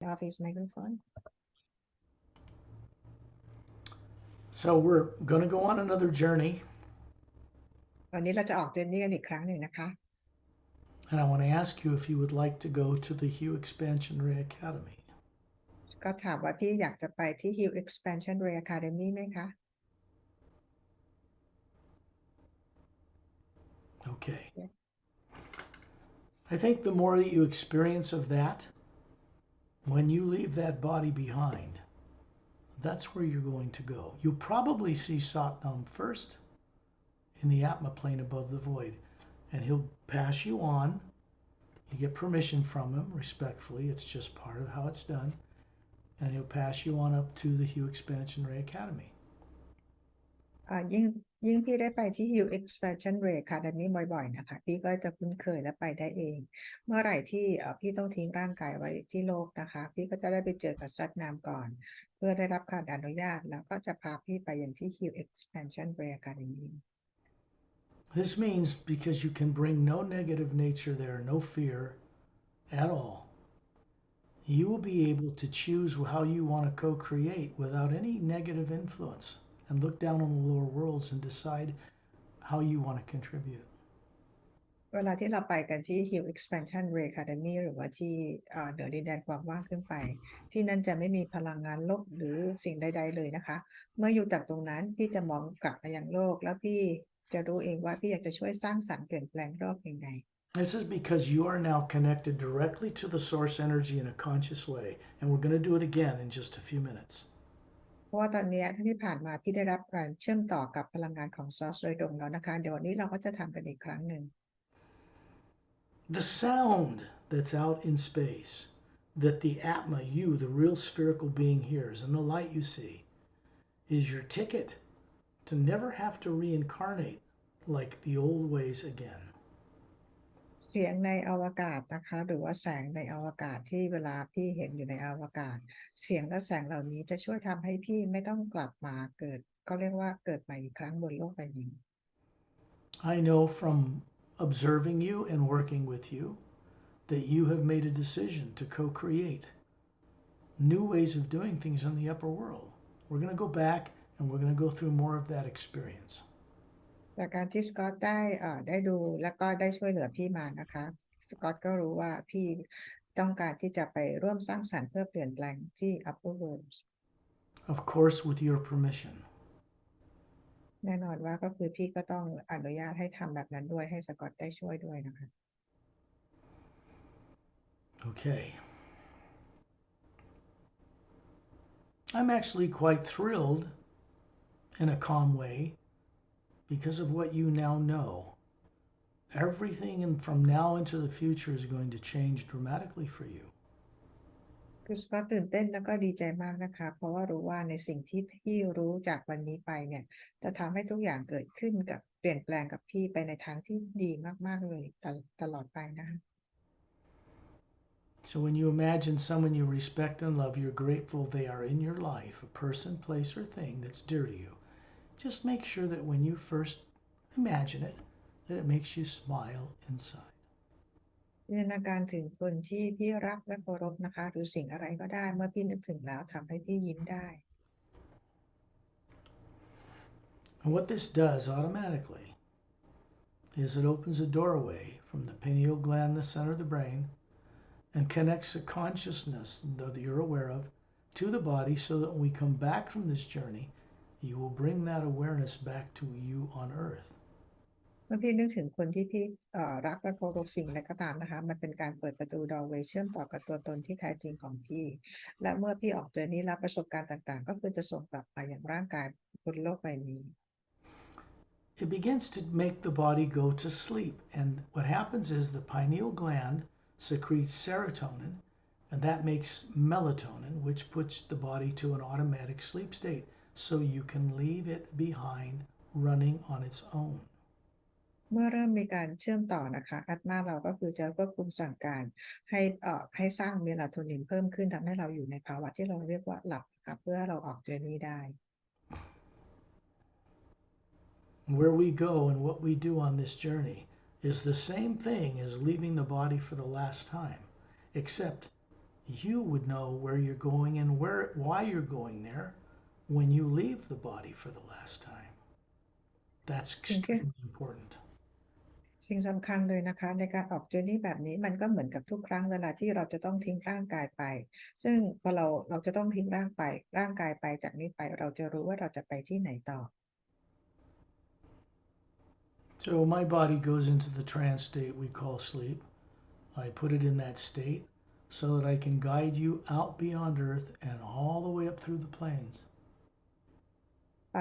off his microphone. So we're going to go on another journey. วันนี้เราจะออกเจอร์นี่กันอีกครั้งหนึ่งนะคะ And I want to ask you if you would like to go to the HU Expansionary Academy. ก็ถามว่าพี่อยากจะไปที่ HU Expansionary Academy ไหมคะ Okay. I think the more that you experience of that, when you leave that body behind, that's where you're going to go. You'll probably see Satnam first in the Atma plane above the void, and he'll pass you on. You get permission from him, respectfully. It's just part of how it's done. And he'll pass you on up to the HU Expansionary Academy. ยิ่งพี่ได้ไปที่ HU Expansionary Academy บ่อยๆนะคะพี่ก็จะคุ้นเคยและไปได้เอง เมื่อไหร่ที่พี่ต้องทิ้งร่างกายไว้ที่โลกนะคะพี่ก็จะได้ไปเจอกับซัดนามก่อน เพื่อได้รับการอนุญาตแล้วก็จะพาพี่ไปอย่างที่ HU Expansionary Academy. This means because you can bring no negative nature there, no fear at all. You will be able to choose how you want to co-create without any negative influence and look down on the lower worlds and decide how you want to contribute. เวลาที่เราไปกันที่ HU Expansionary Academy หรือว่าที่เหนือดินแดนความว่างขึ้นไป ที่นั่นจะไม่มีพลังงานลบหรือสิ่งใดๆเลยนะคะ เมื่ออยู่จากตรงนั้นพี่จะมองกลับมายังโลกแล้วพี่จะรู้เองว่าพี่อยากจะช่วยสร้างสรรค์เปลี่ยนแปลงโลกยังไง This is because you are now connected directly to the source energy in a conscious way, and we're going to do it again in just a few minutes. เพราะว่าตอนนี้ที่ผ่านมาพี่ได้รับการเชื่อมต่อกับพลังงานของซอสโดยตรงแล้วนะคะเดี๋ยววันนี้เราก็จะทำกันอีกครั้งหนึ่ง The sound that's out in space, that the Atma, you, the real spherical being hears, and the light you see, is your ticket to never have to reincarnate like the old ways again. เสียงในอวกาศนะคะหรือว่าแสงในอวกาศที่เวลาพี่เห็นอยู่ในอวกาศเสียงและแสงเหล่านี้จะช่วยทำให้พี่ไม่ต้องกลับมาเกิดก็เรียกว่าเกิดใหม่อีกครั้งบนโลกใบนี้ I know from observing you and working with you that you have made a decision to co-create new ways of doing things in the upper world. We're going to go back and we're going to go through more of that experience. จากการที่สกอตได้ดูแล้วก็ได้ช่วยเหลือพี่มานะคะสกอตก็รู้ว่าพี่ต้องการที่จะไปร่วมสร้างสรรค์เพื่อเปลี่ยนแปลงที่ upper world Of course, with your permission. แน่นอนว่าก็คือพี่ก็ต้องอนุญาตให้ทำแบบนั้นด้วยให้สกอตได้ช่วยด้วยนะคะ Okay. I'm actually quite thrilled in a calm way because of what you now know. Everything from now into the future is going to change dramatically for you. คือสกอตตื่นเต้นแล้วก็ดีใจมากนะคะเพราะว่ารู้ว่าในสิ่งที่พี่รู้จากวันนี้ไปเนี่ยจะทำให้ทุกอย่างเกิดขึ้นกับเปลี่ยนแปลงกับพี่ไปในทางที่ดีมากๆเลยตลอดไปนะคะ So when you imagine someone you respect and love, you're grateful they are in your life, a person, place, or thing that's dear to you. Just make sure that when you first imagine it, that it makes you smile inside. จินตนาการถึงคนที่พี่รักและเคารพนะคะหรือสิ่งอะไรก็ได้เมื่อพี่นึกถึงแล้วทำให้พี่ยิ้มได้ And what this does automatically is it opens a doorway from the pineal gland, the center of the brain, and connects the consciousness that you're aware of to the body so that when we come back from this journey, you will bring that awareness back to you on earth. เมื่อพี่นึกถึงคนที่พี่รักและเคารพสิ่งอะไรก็ตามนะคะมันเป็นการเปิดประตูดอร์เวย์เชื่อมต่อกับตัวตนที่แท้จริงของพี่และเมื่อพี่ออกเจอนี้รับประสบการณ์ต่างๆก็คือจะส่งกลับไปอย่างร่างกายบนโลกใบนี้ It begins to make the body go to sleep, and what happens is the pineal gland secretes serotonin, and that makes melatonin, which puts the body to an automatic sleep state, so you can leave it behind running on its own. เมื่อเริ่มมีการเชื่อมต่อนะคะอัตมาเราก็คือจะควบคุมสั่งการให้สร้างเมลาโทนินเพิ่มขึ้นทำให้เราอยู่ในภาวะที่เราเรียกว่าหลับค่ะเพื่อเราออกเจอนี้ได้ Where we go and what we do on this journey is the same thing as leaving the body for the last time, except you would know where you're going and why you're going there when you leave the body for the last time. That's สิ่งที่ extremely important. สิ่งสำคัญเลยนะคะในการออกเจอร์นี่แบบนี้มันก็เหมือนกับทุกครั้งเวลาที่เราจะต้องทิ้งร่างกายไปซึ่งพอเราจะต้องทิ้งร่างกายไปจากนี้ไปเราจะรู้ว่าเราจะไปที่ไหนต่อ So my body goes into the trance state we call sleep. I put it in that state so that I can guide you out beyond Earth and all the way up through the planes.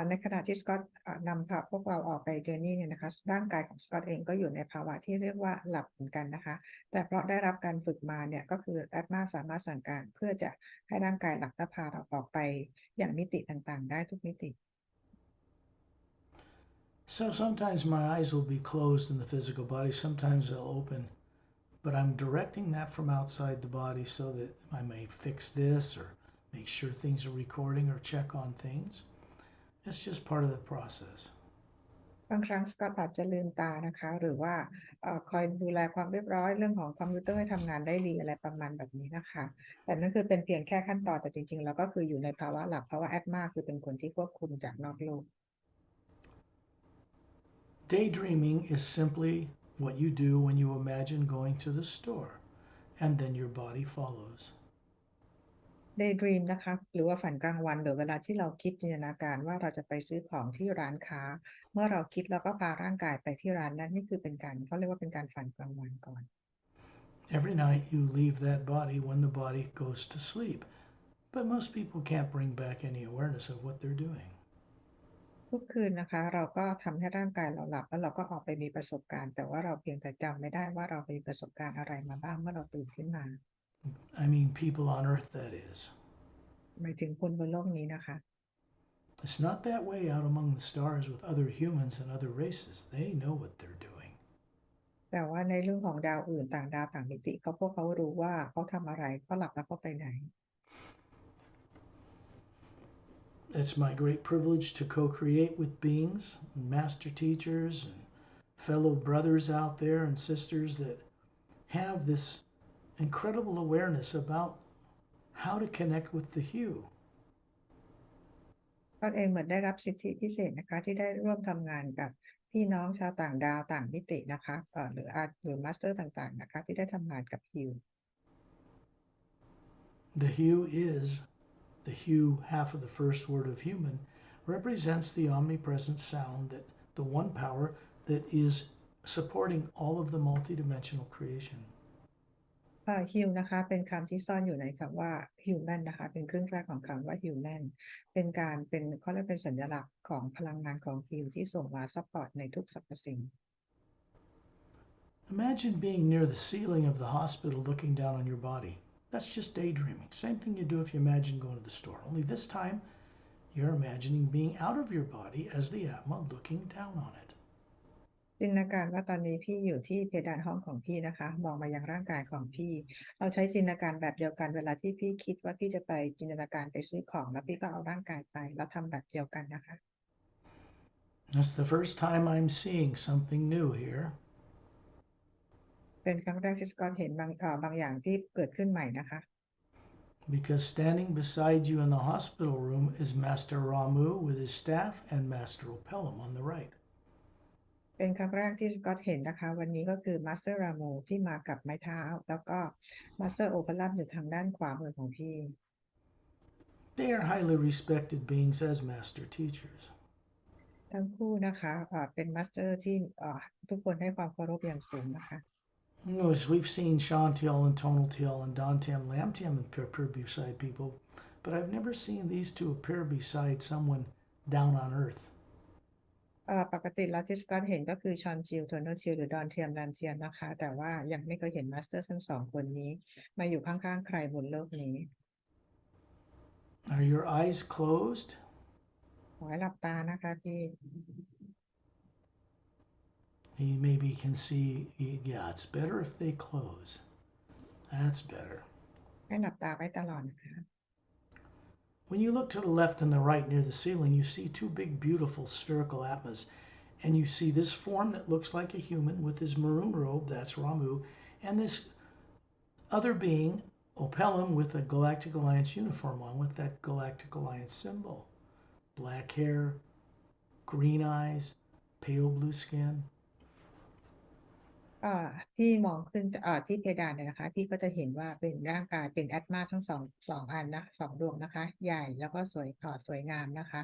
ในขณะที่สกอตนำพาพวกเราออกไปเจอร์นี่เนี่ยนะคะร่างกายของสกอตเองก็อยู่ในภาวะที่เรียกว่าหลับเหมือนกันนะคะแต่เพราะได้รับการฝึกมาเนี่ยก็คือแอดมาสามารถสั่งการเพื่อจะให้ร่างกายหลับและพาเราออกไปอย่างมิติต่างๆได้ทุกมิติ So sometimes my eyes will be closed in the physical body, sometimes they'll open, but I'm directing that from outside the body so that I may fix this or make sure things are recording or check on things. It's just part of the process. บางครั้งสกอตอาจจะลืมตานะคะหรือว่าคอยดูแลความเรียบร้อยเรื่องของคอมพิวเตอร์ให้ทำงานได้ดีอะไรประมาณแบบนี้นะคะแต่นั่นคือเป็นเพียงแค่ขั้นตอนแต่จริงๆแล้วก็คืออยู่ในภาวะหลับเพราะว่าแอดมาคือเป็นคนที่ควบคุมจากนอกโลก Daydreaming is simply what you do when you imagine going to the store, and then your body follows. Daydream นะคะหรือว่าฝันกลางวันหรือเวลาที่เราคิดจินตนาการว่าเราจะไปซื้อของที่ร้านค้าเมื่อเราคิดเราก็พาร่างกายไปที่ร้านนั้นนี่คือเป็นการเขาเรียกว่าเป็นการฝันกลางวันก่อน Every night you leave that body when the body goes to sleep, but most people can't bring back any awareness of what they're doing. ทุกคืนนะคะเราก็ทำให้ร่างกายเราหลับแล้วเราก็ออกไปมีประสบการณ์แต่ว่าเราเพียงแต่จำไม่ได้ว่าเรามีประสบการณ์อะไรมาบ้างเมื่อเราตื่นขึ้นมา I mean, people on Earth, that is. หมายถึงคนบนโลกนี้นะคะ It's not that way out among the stars with other humans and other races. They know what they're doing. แต่ว่าในเรื่องของดาวอื่นต่างดาวต่างมิติพวกเขารู้ว่าเขาทำอะไรเขาหลับแล้วเขาไปไหน It's my great privilege to co-create with beings, master teachers, and fellow brothers out there and sisters that have this incredible awareness about how to connect with the HU. ก็เองเหมือนได้รับสิทธิพิเศษนะคะที่ได้ร่วมทำงานกับพี่น้องชาวต่างดาวต่างมิตินะคะหรือมาสเตอร์ต่างๆนะคะที่ได้ทำงานกับฮิว The HU is the HU, half of the first word of human, represents the omnipresent sound, that the one power that is supporting all of the multidimensional creation. ฮิวนะคะเป็นคำที่ซ่อนอยู่ในคำว่า human นะคะเป็นครึ่งแรกของคำว่า human เป็นเขาเรียกเป็นสัญลักษณ์ของพลังงานของฮิวที่ส่งมาซัพพอร์ตในทุกสรรพสิ่ง Imagine being near the ceiling of the hospital looking down on your body. That's just daydreaming. Same thing you do if you imagine going to the store. Only this time, you're imagining being out of your body as the Atma looking down on it. จินตนาการว่าตอนนี้พี่อยู่ที่เพดานห้องของพี่นะคะมองมายังร่างกายของพี่เราใช้จินตนาการแบบเดียวกันเวลาที่พี่คิดว่าพี่จะไปจินตนาการไปซื้อของแล้วพี่ก็เอาร่างกายไปแล้วทำแบบเดียวกันนะคะ That's the first time I'm seeing something new here. เป็นครั้งแรกที่สกอตเห็นบางอย่างที่เกิดขึ้นใหม่นะคะ Because standing beside you in the hospital room is Master Ramu with his staff and Master Opelum on the right. เป็นครั้งแรกที่สกอตเห็นนะคะวันนี้ก็คือมาสเตอร์ราโมที่มากับไม้เท้าแล้วก็มาสเตอร์โอเปรัมอยู่ทางด้านขวามือของพี่ They are highly respected beings as master teachers. ทั้งคู่นะคะเป็นมาสเตอร์ที่ทุกคนให้ความเคารพอย่างสูงนะคะ We've seen Shantiel and Tonaltiel and Dantiam Lamtiam appear beside people, but I've never seen these two appear beside someone down on Earth. ปกติแล้วที่สกอตเห็นก็คือชอนชิลโทนชิลหรือดอนเทียมแลนเทียมนะคะแต่ว่ายังไม่เคยเห็นมาสเตอร์ทั้งสองคนนี้มาอยู่ข้างๆใครบนโลกนี้ Are your eyes closed? ขอให้หลับตานะคะพี่ He maybe can see, yeah, it's better if they close. That's better. ให้หลับตาไว้ตลอดนะคะ When you look to the left and the right near the ceiling, you see two big, beautiful spherical Atmas. And you see this form that looks like a human with his maroon robe, that's Ramu, and this other being Opellum with a Galactic Alliance uniform on with that Galactic Alliance symbol. Black hair, green eyes, pale blue skin. ที่มองขึ้นที่เพดานเนี่ยนะคะพี่ก็จะเห็นว่าเป็นร่างกายเป็นแอตมาทั้งสองอันนะ2 ดวงนะคะใหญ่แล้วก็สวยงามนะคะ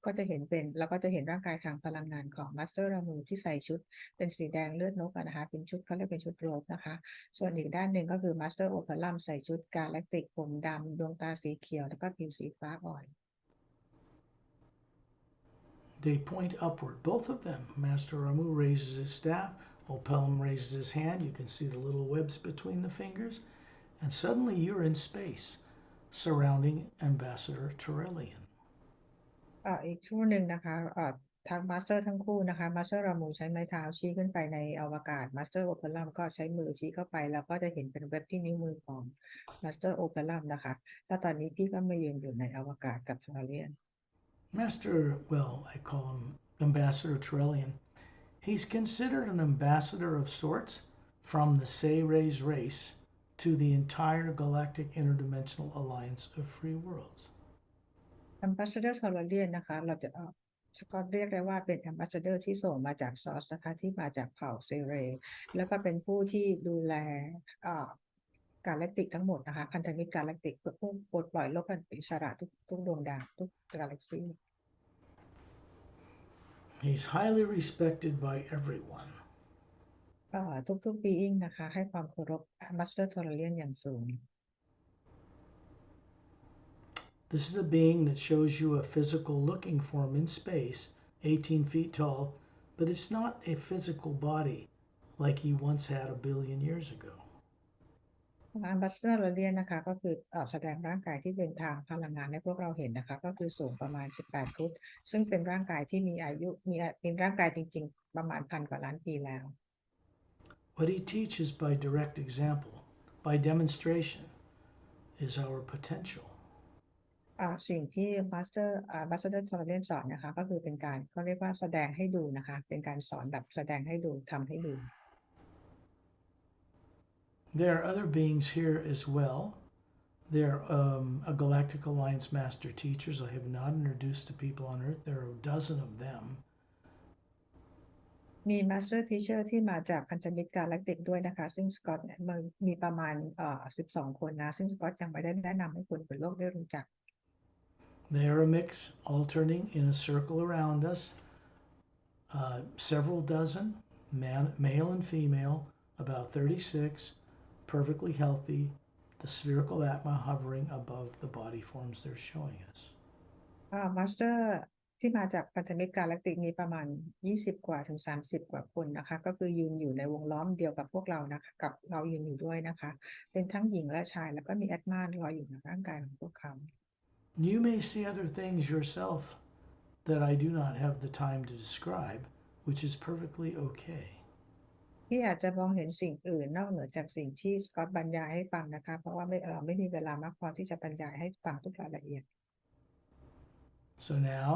ก็จะเห็นเป็นแล้วก็จะเห็นร่างกายทางพลังงานของมาสเตอร์รามูที่ใส่ชุดเป็นสีแดงเลือดนกนะคะเป็นชุดเขาเรียกเป็นชุดโรบนะคะส่วนอีกด้านหนึ่งก็คือมาสเตอร์โอเพลัมใส่ชุดกาแล็กติกผมดำดวงตาสีเขียวแล้วก็ผิวสีฟ้าอ่อน They point upward, both of them. Master Ramu raises his staff, Opellum raises his hand. You can see the little webs between the fingers. And suddenly you're in space, surrounding Ambassador Turelian. อีกช่วงหนึ่งนะคะทั้งมาสเตอร์ทั้งคู่นะคะมาสเตอร์รามูใช้ไม้เท้าชี้ขึ้นไปในอวกาศมาสเตอร์โอเปรัมก็ใช้มือชี้เข้าไปแล้วก็จะเห็นเป็นเว็บที่นิ้วมือของมาสเตอร์โอเปรัมนะคะแล้วตอนนี้พี่ก็มายืนอยู่ในอวกาศกับทาเลียน Master, well, I call him Ambassador Turelian. He's considered an ambassador of sorts from the Say-Rays race to the entire Galactic Interdimensional Alliance of Free Worlds. Ambassador ทาเลียนนะคะเราจะสกอตเรียกได้ว่าเป็น Ambassador ที่ส่งมาจากซอสนะคะที่มาจากเผ่าเซเรแล้วก็เป็นผู้ที่ดูแลกาแล็กติกทั้งหมดนะคะพันธมิตรกาแล็กติกเพื่อปลดปล่อยโลกอิสระทุกดวงดาวทุกกาแล็กซี He's highly respected by everyone. ทุกบีอิงนะคะให้ความเคารพมาสเตอร์ทอร์เลียนอย่างสูง This is a being that shows you a physical looking form in space, 18 feet tall, but it's not a physical body like he once had a billion years ago. มาสเตอร์ทอร์เลียนนะคะก็คือแสดงร่างกายที่เป็นทางพลังงานให้พวกเราเห็นนะคะก็คือสูงประมาณ18 ฟุตซึ่งเป็นร่างกายที่มีอายุเป็นร่างกายจริงๆประมาณ1,000 กว่าล้านปีแล้ว What he teaches by direct example, by demonstration, is our potential. สิ่งที่มาสเตอร์ทอร์เลียนสอนนะคะก็คือเป็นการเขาเรียกว่าแสดงให้ดูนะคะเป็นการสอนแบบแสดงให้ดูทำให้ดู There are other beings here as well. They're a Galactic Alliance Master Teachers I have not introduced to people on Earth. There are a dozen of them. มีมาสเตอร์ทีเชอร์ที่มาจากพันธมิตรกาแล็กติกด้วยนะคะซึ่งสกอตเนี่ยมีประมาณ12 คนนะซึ่งสกอตยังไม่ได้แนะนำให้คนบนโลกได้รู้จัก They are a mix, alternating in a circle around us. Several dozen, male and female, about 36, perfectly healthy, the spherical Atma hovering above the body forms they're showing us. มาสเตอร์ที่มาจากพันธมิตรกาแล็กติกมีประมาณ20 กว่าถึง30 กว่าคนนะคะก็คือยืนอยู่ในวงล้อมเดียวกับพวกเรานะคะกับเรายืนอยู่ด้วยนะคะเป็นทั้งหญิงและชายแล้วก็มีแอดมาลอยอยู่ในร่างกายของพวกเขา You may see other things yourself that I do not have the time to describe, which is perfectly okay. พี่อาจจะมองเห็นสิ่งอื่นนอกเหนือจากสิ่งที่สกอตบรรยายให้ฟังนะคะเพราะว่าเราไม่มีเวลามากพอที่จะบรรยายให้ฟังทุกรายละเอียด So now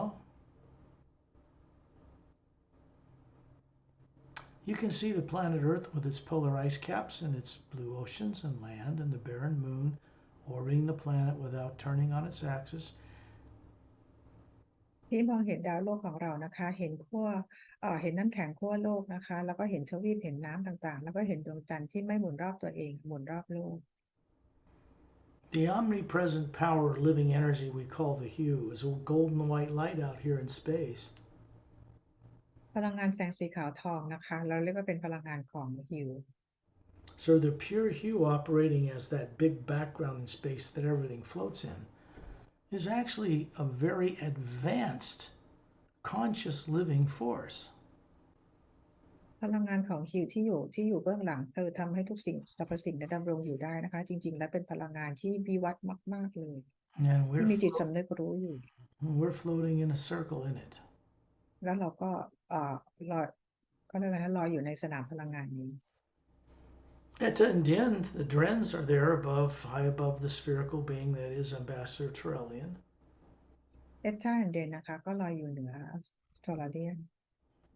you can see the planet Earth with its polar ice caps and its blue oceans and land and the barren moon orbiting the planet without turning on its axis. พี่มองเห็นดาวโลกของเรานะคะเห็นเห็นน้ำแข็งขั้วโลกนะคะแล้วก็เห็นทวีปเห็นน้ำต่างๆแล้วก็เห็นดวงจันทร์ที่ไม่หมุนรอบตัวเองหมุนรอบโลก The omnipresent power of living energy we call the HU is a golden white light out here in space. พลังงานแสงสีขาวทองนะคะเราเรียกว่าเป็นพลังงานของฮิว So the pure HU operating as that big background in space that everything floats in is actually a very advanced conscious living force. พลังงานของฮิวที่อยู่เบื้องหลังทำให้ทุกสิ่งสรรพสิ่งดำรงอยู่ได้นะคะจริงๆแล้วเป็นพลังงานที่วิวัฒน์มากๆเลย And ที่มีจิตสำนึกรู้อยู่ we're floating in a circle in it. แล้วเราก็ลอยก็เรียกว่าลอยอยู่ในสนามพลังงานนี้ At the end, the Drens are there high above the spherical being that is Ambassador Turelian. เอสท่าเดนนะคะก็ลอยอยู่เหนือโซลาเรียน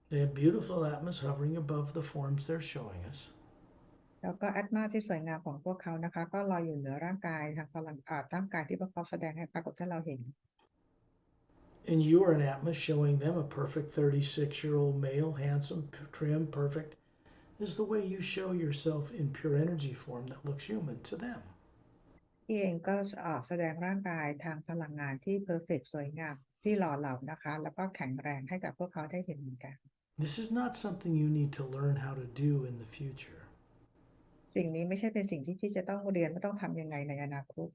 They have beautiful atmas hovering above the forms they're showing us. แล้วก็แอตมาที่สวยงามของพวกเขานะคะก็ลอยอยู่เหนือร่างกายทางพลังร่างกายที่พวกเขาแสดงให้ปรากฏให้เราเห็น And you are an Atma showing them a perfect 36-year-old male, handsome, trim, perfect, is the way you show yourself in pure energy form that looks human to them. ที่เองก็แสดงร่างกายทางพลังงานที่เพอร์เฟกต์สวยงามที่หล่อเหลานะคะแล้วก็แข็งแรงให้กับพวกเขาได้เห็นเหมือนกัน This is not something you need to learn how to do in the future. สิ่งนี้ไม่ใช่เป็นสิ่งที่พี่จะต้องเรียนว่าต้องทำยังไงในอนาคต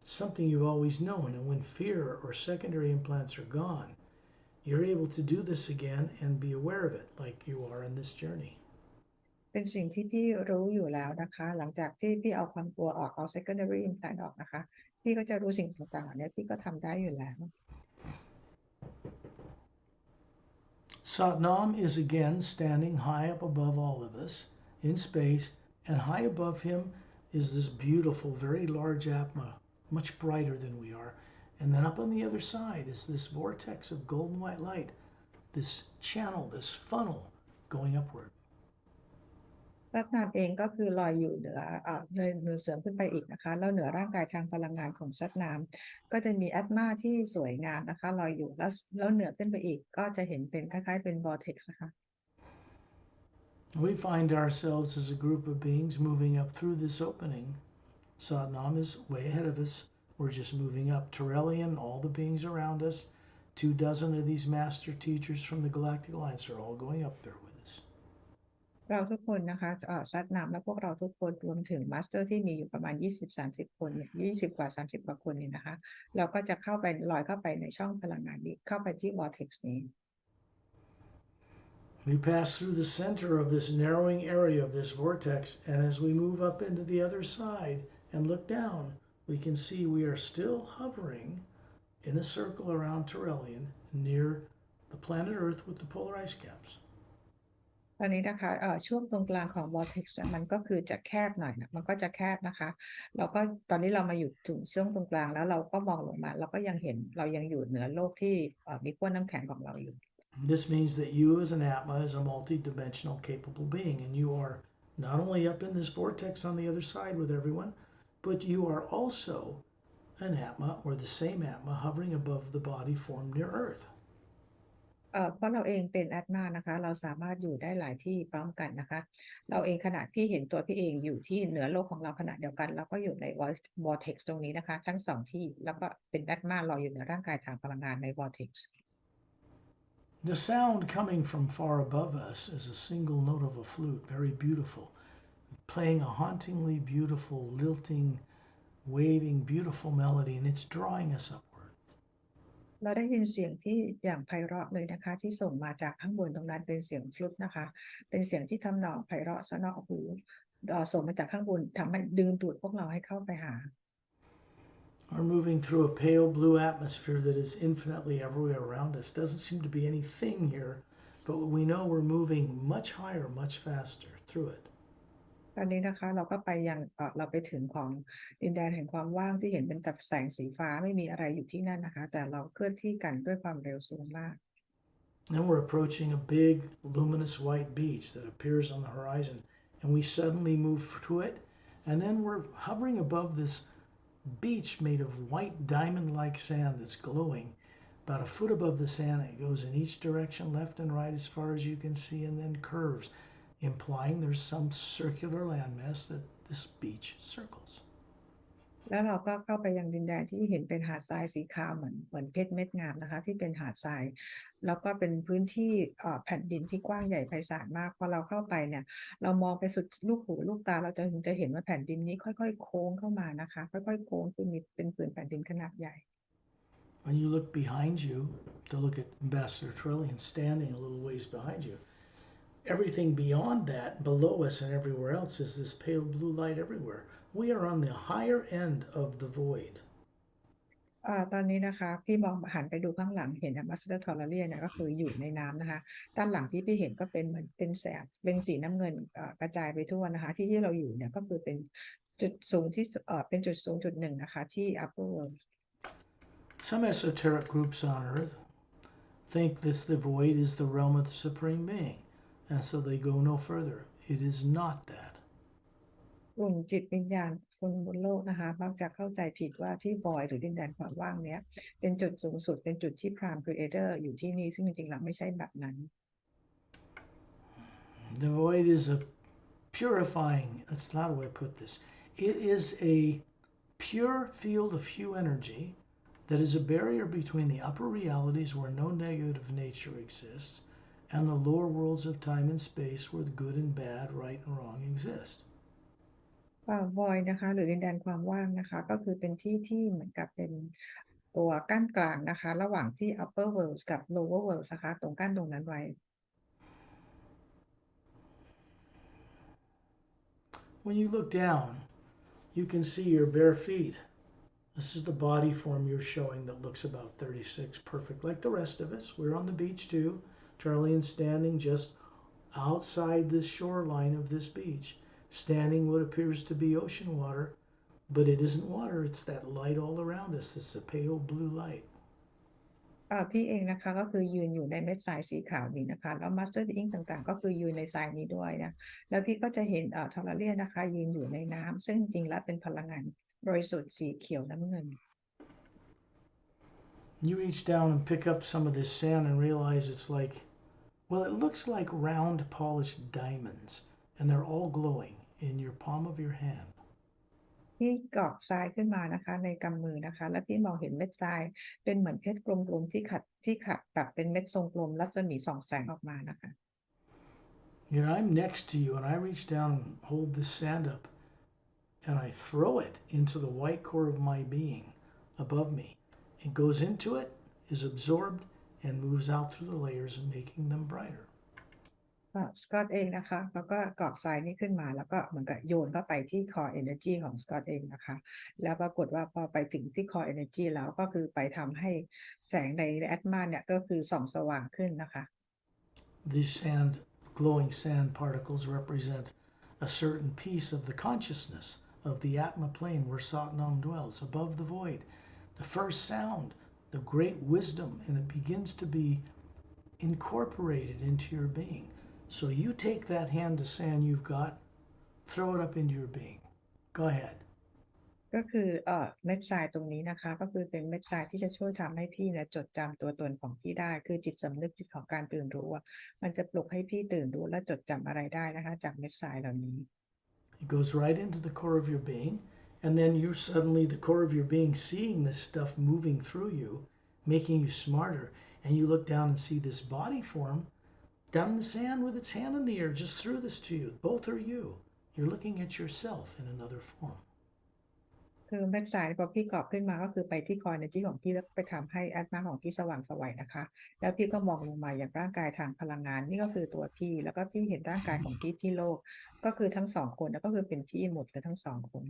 It's something you've always known, and when fear or secondary implants are gone, you're able to do this again and be aware of it like you are in this journey. เป็นสิ่งที่พี่รู้อยู่แล้วนะคะหลังจากที่พี่เอาความกลัวออกเอา secondary implant ออกนะคะพี่ก็จะรู้สิ่งต่างๆเหล่านี้พี่ก็ทำได้อยู่แล้ว Satnam is again standing high up above all of us in space, and high above him is this beautiful, very large Atma, much brighter than we are. And then up on the other side is this vortex of golden white light, this channel, this funnel going upward. ซัดน้ำเองก็คือลอยอยู่เหนือเสริมขึ้นไปอีกนะคะแล้วเหนือร่างกายทางพลังงานของซัดน้ำก็จะมีแอตมาที่สวยงามนะคะลอยอยู่แล้วเหนือขึ้นไปอีกก็จะเห็นเป็นคล้ายๆเป็นวอร์เท็กซ์นะคะ We find ourselves as a group of beings moving up through this opening. Satnam is way ahead of us. We're just moving up. Terrellian, all the beings around us, 24 of these master teachers from the Galactic Alliance are all going up there with us. เราทุกคนนะคะซัดน้ำและพวกเราทุกคนรวมถึงมาสเตอร์ที่มีอยู่ประมาณ20-30 คนเนี่ย20 กว่า 30 กว่าคนเนี่ยนะคะเราก็จะเข้าไปลอยเข้าไปในช่องพลังงานนี้เข้าไปที่วอร์เท็กซ์นี้ We pass through the center of this narrowing area of this vortex, and as we move up into the other side and look down, we can see we are still hovering in a circle around Terrellian near the planet Earth with the polar ice caps. ตอนนี้นะคะช่วงตรงกลางของ vortex มันก็คือจะแคบหน่อยนะมันก็จะแคบนะคะแล้วก็ตอนนี้เรามาอยู่ถึงช่วงตรงกลางแล้วเราก็มองลงมาเราก็ยังเห็นเรายังอยู่เหนือโลกที่มีขั้วน้ำแข็งของเราอยู่ This means that you as an Atma is a multi-dimensional capable being, and you are not only up in this vortex on the other side with everyone, but you are also an Atma or the same Atma hovering above the body formed near Earth. เพราะเราเองเป็นแอดมานะคะเราสามารถอยู่ได้หลายที่พร้อมกันนะคะเราเองขณะพี่เห็นตัวพี่เองอยู่ที่เหนือโลกของเราขณะเดียวกันแล้วก็อยู่ใน vortex ตรงนี้นะคะทั้งสองที่แล้วก็เป็นแอดมาลอยอยู่เหนือร่างกายทางพลังงานใน vortex The sound coming from far above us is a single note of a flute, very beautiful, playing a hauntingly beautiful, lilting, waving, beautiful melody, and it's drawing us upward. เราได้ยินเสียงที่อย่างไพเราะเลยนะคะที่ส่งมาจากข้างบนตรงนั้นเป็นเสียงฟลุตนะคะเป็นเสียงที่ทำนองไพเราะสนอหูส่งมาจากข้างบนทำให้ดึงดูดพวกเราให้เข้าไปหา We're moving through a pale blue atmosphere that is infinitely everywhere around us. Doesn't seem to be anything here, but we know we're moving much higher, much faster through it. ตอนนี้นะคะเราก็ไปยังเราไปถึงของดินแดนแห่งความว่างที่เห็นเป็นแต่แสงสีฟ้าไม่มีอะไรอยู่ที่นั่นนะคะแต่เราเคลื่อนที่กันด้วยความเร็วสูงมาก Then we're approaching a big luminous white beach that appears on the horizon, and we suddenly move to it, and then we're hovering above this beach made of white diamond-like sand that's glowing. About a foot above the sand, it goes in each direction, left and right as far as you can see, and then curves, implying there's some circular landmass that this beach circles. แล้วเราก็เข้าไปยังดินแดนที่เห็นเป็นหาดทรายสีขาวเหมือนเพชรเม็ดงามนะคะที่เป็นหาดทรายแล้วก็เป็นพื้นที่แผ่นดินที่กว้างใหญ่ไพศาลมากพอเราเข้าไปเนี่ยเรามองไปสุดลูกหูลูกตาเราจะเห็นว่าแผ่นดินนี้ค่อยๆโค้งเข้ามานะคะค่อยๆโค้งคือมีเป็นผืนแผ่นดินขนาดใหญ่ When you look behind you to look at Ambassador Trillian standing a little ways behind you, everything beyond that, below us and everywhere else, is this pale blue light everywhere. We are on the higher end of the void. ตอนนี้นะคะพี่มองหันไปดูข้างหลังเห็น Ambassador Trillian เนี่ยก็คืออยู่ในน้ำนะคะด้านหลังที่พี่เห็นก็เป็นเหมือนเป็นแสงเป็นสีน้ำเงินกระจายไปทั่วนะคะที่เราอยู่เนี่ยก็คือเป็นจุดสูงที่เป็นจุดสูงจุดหนึ่งนะคะที่ Upper World Some esoteric groups on Earth think this the void is the realm of the Supreme Being, and so they go no further. It is not that. กลุ่มจิตวิญญาณคนบนโลกนะคะมักจะเข้าใจผิดว่าที่บอยหรือดินแดนความว่างเนี้ยเป็นจุดสูงสุดเป็นจุดที่พรามครีเอเตอร์อยู่ที่นี่ซึ่งจริงๆแล้วไม่ใช่แบบนั้น The void is a purifying, that's not how I put this. It is a pure field of HU energy that is a barrier between the upper realities where no negative nature exists and the lower worlds of time and space where the good and bad, right and wrong exist. void นะคะหรือดินแดนความว่างนะคะก็คือเป็นที่ที่เหมือนกับเป็นตัวกั้นกลางนะคะระหว่างที่ upper worlds กับ lower worlds นะคะตรงกั้นตรงนั้นไว้ When you look down, you can see your bare feet. This is the body form you're showing that looks about 36, perfect like the rest of us. We're on the beach too. Charlie is standing just outside the shoreline of this beach, standing what appears to be ocean water, but it isn't water, it's that light all around us. It's a pale blue light. พี่เองนะคะก็คือยืนอยู่ในเม็ดทรายสีขาวนี้นะคะแล้วมาสเตอร์อิงต่างๆก็คือยืนในทรายนี้ด้วยนะแล้วพี่ก็จะเห็นทอร์เรียนนะคะยืนอยู่ในน้ำซึ่งจริงๆแล้วเป็นพลังงานบริสุทธิ์สีเขียวน้ำเงิน You reach down and pick up some of this sand and realize it's like, well, it looks like round polished diamonds, and they're all glowing in your palm of your hand. พี่กรอกทรายขึ้นมานะคะในกำมือนะคะแล้วพี่มองเห็นเม็ดทรายเป็นเหมือนเพชรกลมๆที่ขัดแบบเป็นเม็ดทรงกลมรัศมีส่องแสงออกมานะคะ I'm next to you, and I reach down and hold this sand up, and I throw it into the white core of my being above me. It goes into it, is absorbed, and moves out through the layers, making them brighter. สกอตเองนะคะแล้วก็กรอกทรายนี้ขึ้นมาแล้วก็เหมือนกับโยนเข้าไปที่ core energy ของสกอตเองนะคะแล้วปรากฏว่าพอไปถึงที่ core energy แล้วก็คือไปทำให้แสงในแอตมาเนี่ยก็คือส่องสว่างขึ้นนะคะ These glowing sand particles represent a certain piece of the consciousness of the Atma plane where Satnam dwells, above the void. The first sound, the great wisdom, and it begins to be incorporated into your being. So you take that hand of sand you've got, throw it up into your being. Go ahead. ก็คือเม็ดทรายตรงนี้นะคะก็คือเป็นเม็ดทรายที่จะช่วยทำให้พี่เนี่ยจดจำตัวตนของพี่ได้คือจิตสำนึกจิตของการตื่นรู้มันจะปลุกให้พี่ตื่นรู้และจดจำอะไรได้นะคะจากเม็ดทรายเหล่านี้ It goes right into the core of your being, and then you're suddenly the core of your being seeing this stuff moving through you, making you smarter, and you look down and see this body form down in the sand with its hand in the air just threw this to you. Both are you. You're looking at yourself in another form. คือเม็ดทรายพอพี่กรอบขึ้นมาก็คือไปที่คอ energy ของพี่แล้วไปทำให้แอตมาของพี่สว่างไสวนะคะแล้วพี่ก็มองลงมาอย่างร่างกายทางพลังงานนี่ก็คือตัวพี่แล้วก็พี่เห็นร่างกายของพี่ที่โลกก็คือทั้งสองคนแล้วก็คือเป็นพี่หมดเลยทั้งสองคน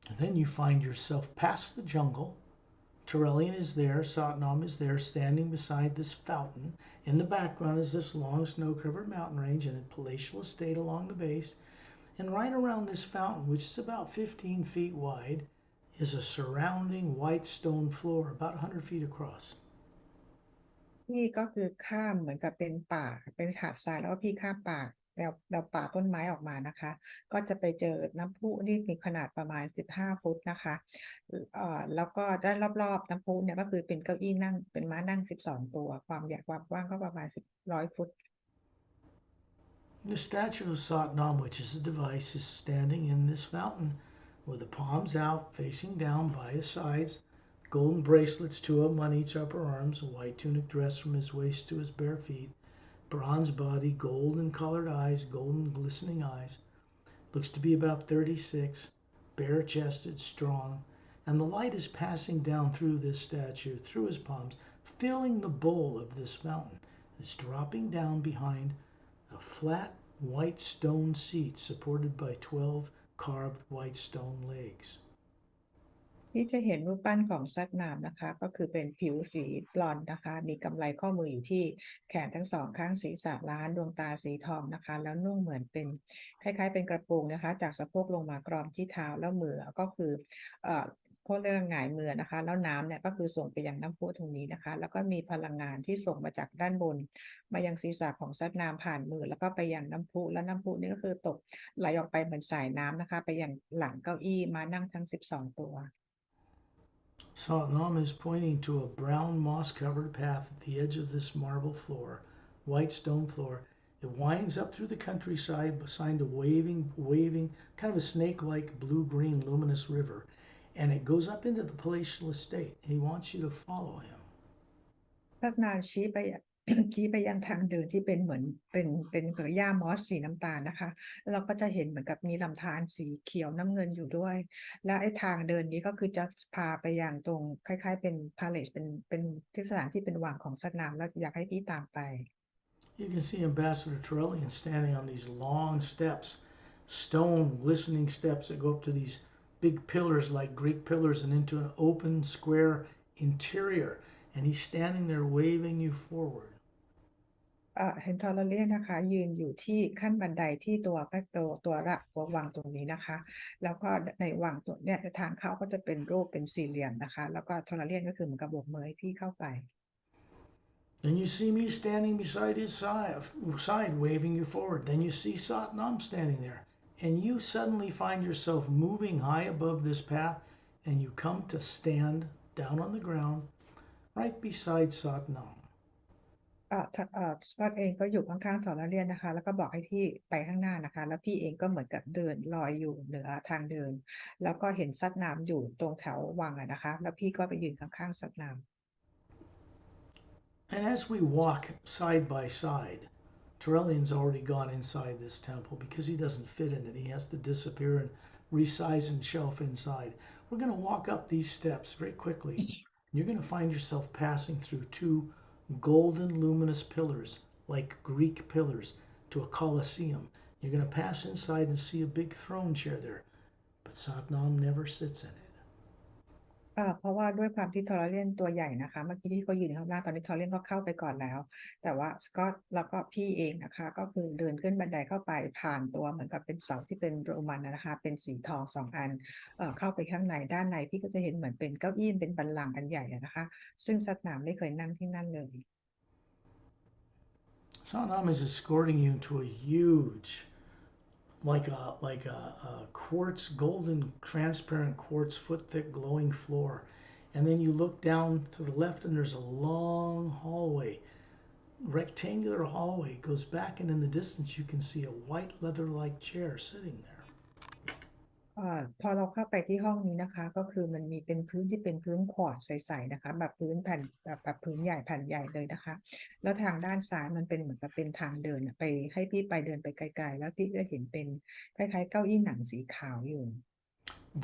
And then you find yourself past the jungle. Turelian is there, Satnam is there, standing beside this fountain. In the background is this long snow-covered mountain range and a palatial estate along the base. And right around this fountain, which is about 15 feet wide, is a surrounding white stone floor about 100 feet across. พี่ก็คือข้ามเหมือนกับเป็นป่าเป็นหาดทรายแล้วก็พี่ข้ามป่าแนวป่าต้นไม้ออกมานะคะก็จะไปเจอน้ำพุที่มีขนาดประมาณ15ฟุตนะคะแล้วก็ด้านรอบๆน้ำพุเนี่ยก็คือเป็นเก้าอี้นั่งเป็นม้านั่ง12ตัวความใหญ่ความกว้างก็ประมาณ100ฟุต The statue of Satnam, which is a device, is standing in this fountain with the palms out, facing down by his sides, golden bracelets, 2 of them on each upper arms, a white tunic dress from his waist to his bare feet, bronze body, golden colored eyes, golden glistening eyes. Looks to be about 36, bare chested, strong, and the light is passing down through this statue, through his palms, filling the bowl of this fountain. It's dropping down behind a flat white stone seat supported by 12 carved white stone legs. ที่จะเห็นรูปปั้นของซัดนามนะคะก็คือเป็นผิวสีบลอนด์นะคะมีกำไลข้อมืออยู่ที่แขนทั้งสองข้างศีรษะล้านดวงตาสีทองนะคะแล้วนุ่งเหมือนเป็นคล้ายๆเป็นกระโปรงนะคะจากสะโพกลงมากรอมที่เท้าแล้วมือก็คือ เขาเรียกว่าหงายมือนะคะแล้วน้ำเนี่ยก็คือส่งไปยังน้ำพุตรงนี้นะคะแล้วก็มีพลังงานที่ส่งมาจากด้านบนมายังศีรษะของซัดน้ำผ่านมือแล้วก็ไปยังน้ำพุแล้วน้ำพุนี่ก็คือตกไหลออกไปเหมือนสายน้ำนะคะไปยังหลังเก้าอี้มานั่งทั้ง12ตัว Satnam is pointing to a brown moss-covered path at the edge of this marble floor, white stone floor. It winds up through the countryside beside a waving, kind of a snake-like blue-green luminous river, and it goes up into the palatial estate. He wants you to follow him. ซัดน้ำชี้ไป ชี้ไปยังทางเดินที่เป็นเหมือนเป็นเกลือหญ้ามอสสีน้ำตาลนะคะแล้วเราก็จะเห็นเหมือนกับมีลำธารสีเขียวน้ำเงินอยู่ด้วย และไอ้ทางเดินนี้ก็คือจะพาไปยังตรงคล้ายๆเป็นพาเลสเป็นที่สถานที่เป็นวังของซัดน้ำแล้วอยากให้พี่ตามไป You can see Ambassador Trellian standing on these long steps, stone glistening steps that go up to these big pillars like Greek pillars and into an open square interior. And he's standing there waving you forward. เห็นทอร์เรียนนะคะยืนอยู่ที่ขั้นบันไดที่ตัววังตรงนี้นะคะแล้วก็ในวังตัวเนี่ยทางเข้าก็จะเป็นรูปเป็นสี่เหลี่ยมนะคะแล้วก็ทอร์เรียนก็คือเหมือนกับโบกมือให้พี่เข้าไป Then you see me standing beside his side waving you forward. Then you see Satnam standing there. And you suddenly find yourself moving high above this path and you come to stand down on the ground right beside Satnam. สกอตเองก็อยู่ข้างๆทอร์เรียนนะคะแล้วก็บอกให้พี่ไปข้างหน้านะคะแล้วพี่เองก็เหมือนกับเดินลอยอยู่เหนือทางเดินแล้วก็เห็นซัดน้ำอยู่ตรงแถววังนะคะแล้วพี่ก็ไปยืนข้างๆซัดน้ำ And as we walk side by side, Terrellian's already gone inside this temple because he doesn't fit in it. He has to disappear and resize himself inside. We're going to walk up these steps very quickly. You're going to find yourself passing through two golden luminous pillars, like Greek pillars, to a Colosseum. You're going to pass inside and see a big throne chair there. But Satnam never sits in it. เพราะว่าด้วยความที่ทอร์เรียนตัวใหญ่นะคะเมื่อกี้ที่เขายืนข้างล่างตอนนี้ทอร์เรียนก็เข้าไปก่อนแล้วแต่ว่าสกอตแล้วก็พี่เองนะคะก็คือเดินขึ้นบันไดเข้าไปผ่านตัวเหมือนกับเป็นเสาที่เป็นโรมันนะคะเป็นสีทอง2 อันเข้าไปข้างในด้านในพี่ก็จะเห็นเหมือนเป็นเก้าอี้เป็นบัลลังก์อันใหญ่นะคะซึ่งซัดน้ำไม่เคยนั่งที่นั่นเลย Satnam is escorting you to a huge like a quartz, golden, transparent quartz, foot thick, glowing floor. And then you look down to the left, and there's a long hallway, rectangular hallway. It goes back, and in the distance, you can see a white leather like chair sitting there. พอเราเข้าไปที่ห้องนี้นะคะก็คือมันมีเป็นพื้นที่เป็นพื้นควอร์ตใสๆนะคะแบบพื้นแผ่นแบบพื้นใหญ่แผ่นใหญ่เลยนะคะแล้วทางด้านซ้ายมันเป็นเหมือนกับเป็นทางเดินไปให้พี่ไปเดินไปไกลๆแล้วพี่จะเห็นเป็นคล้ายๆเก้าอี้หนังสีขาวอยู่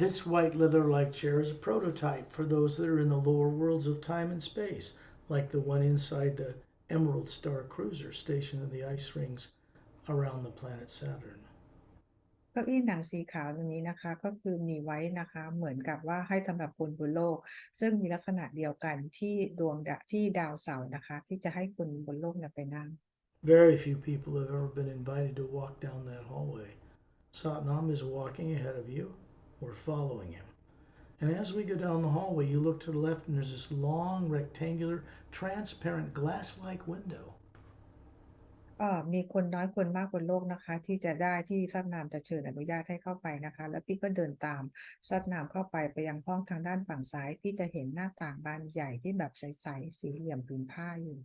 This white leather like chair is a prototype for those that are in the lower worlds of time and space, like the one inside the Emerald Star Cruiser stationed in the ice rings around the planet Saturn. เก้าอี้หนังสีขาวตรงนี้นะคะก็คือมีไว้นะคะเหมือนกับว่าให้สำหรับคนบนโลกซึ่งมีลักษณะเดียวกันที่ที่ดาวเสาร์นะคะที่จะให้คนบนโลกไปนั่ง Very few people have ever been invited to walk down that hallway. Satnam is walking ahead of you. We're following him. And as we go down the hallway, you look to the left and there's this long, rectangular, transparent, glass-like window. มีคนน้อยคนมากบนโลกนะคะที่จะได้ที่ซัดน้ำจะเชิญอนุญาตให้เข้าไปนะคะแล้วพี่ก็เดินตามซัดน้ำเข้าไปยังห้องทางด้านฝั่งซ้ายพี่จะเห็นหน้าต่างบานใหญ่ที่แบบใสๆสี่เหลี่ยมผืนผ้าอยู่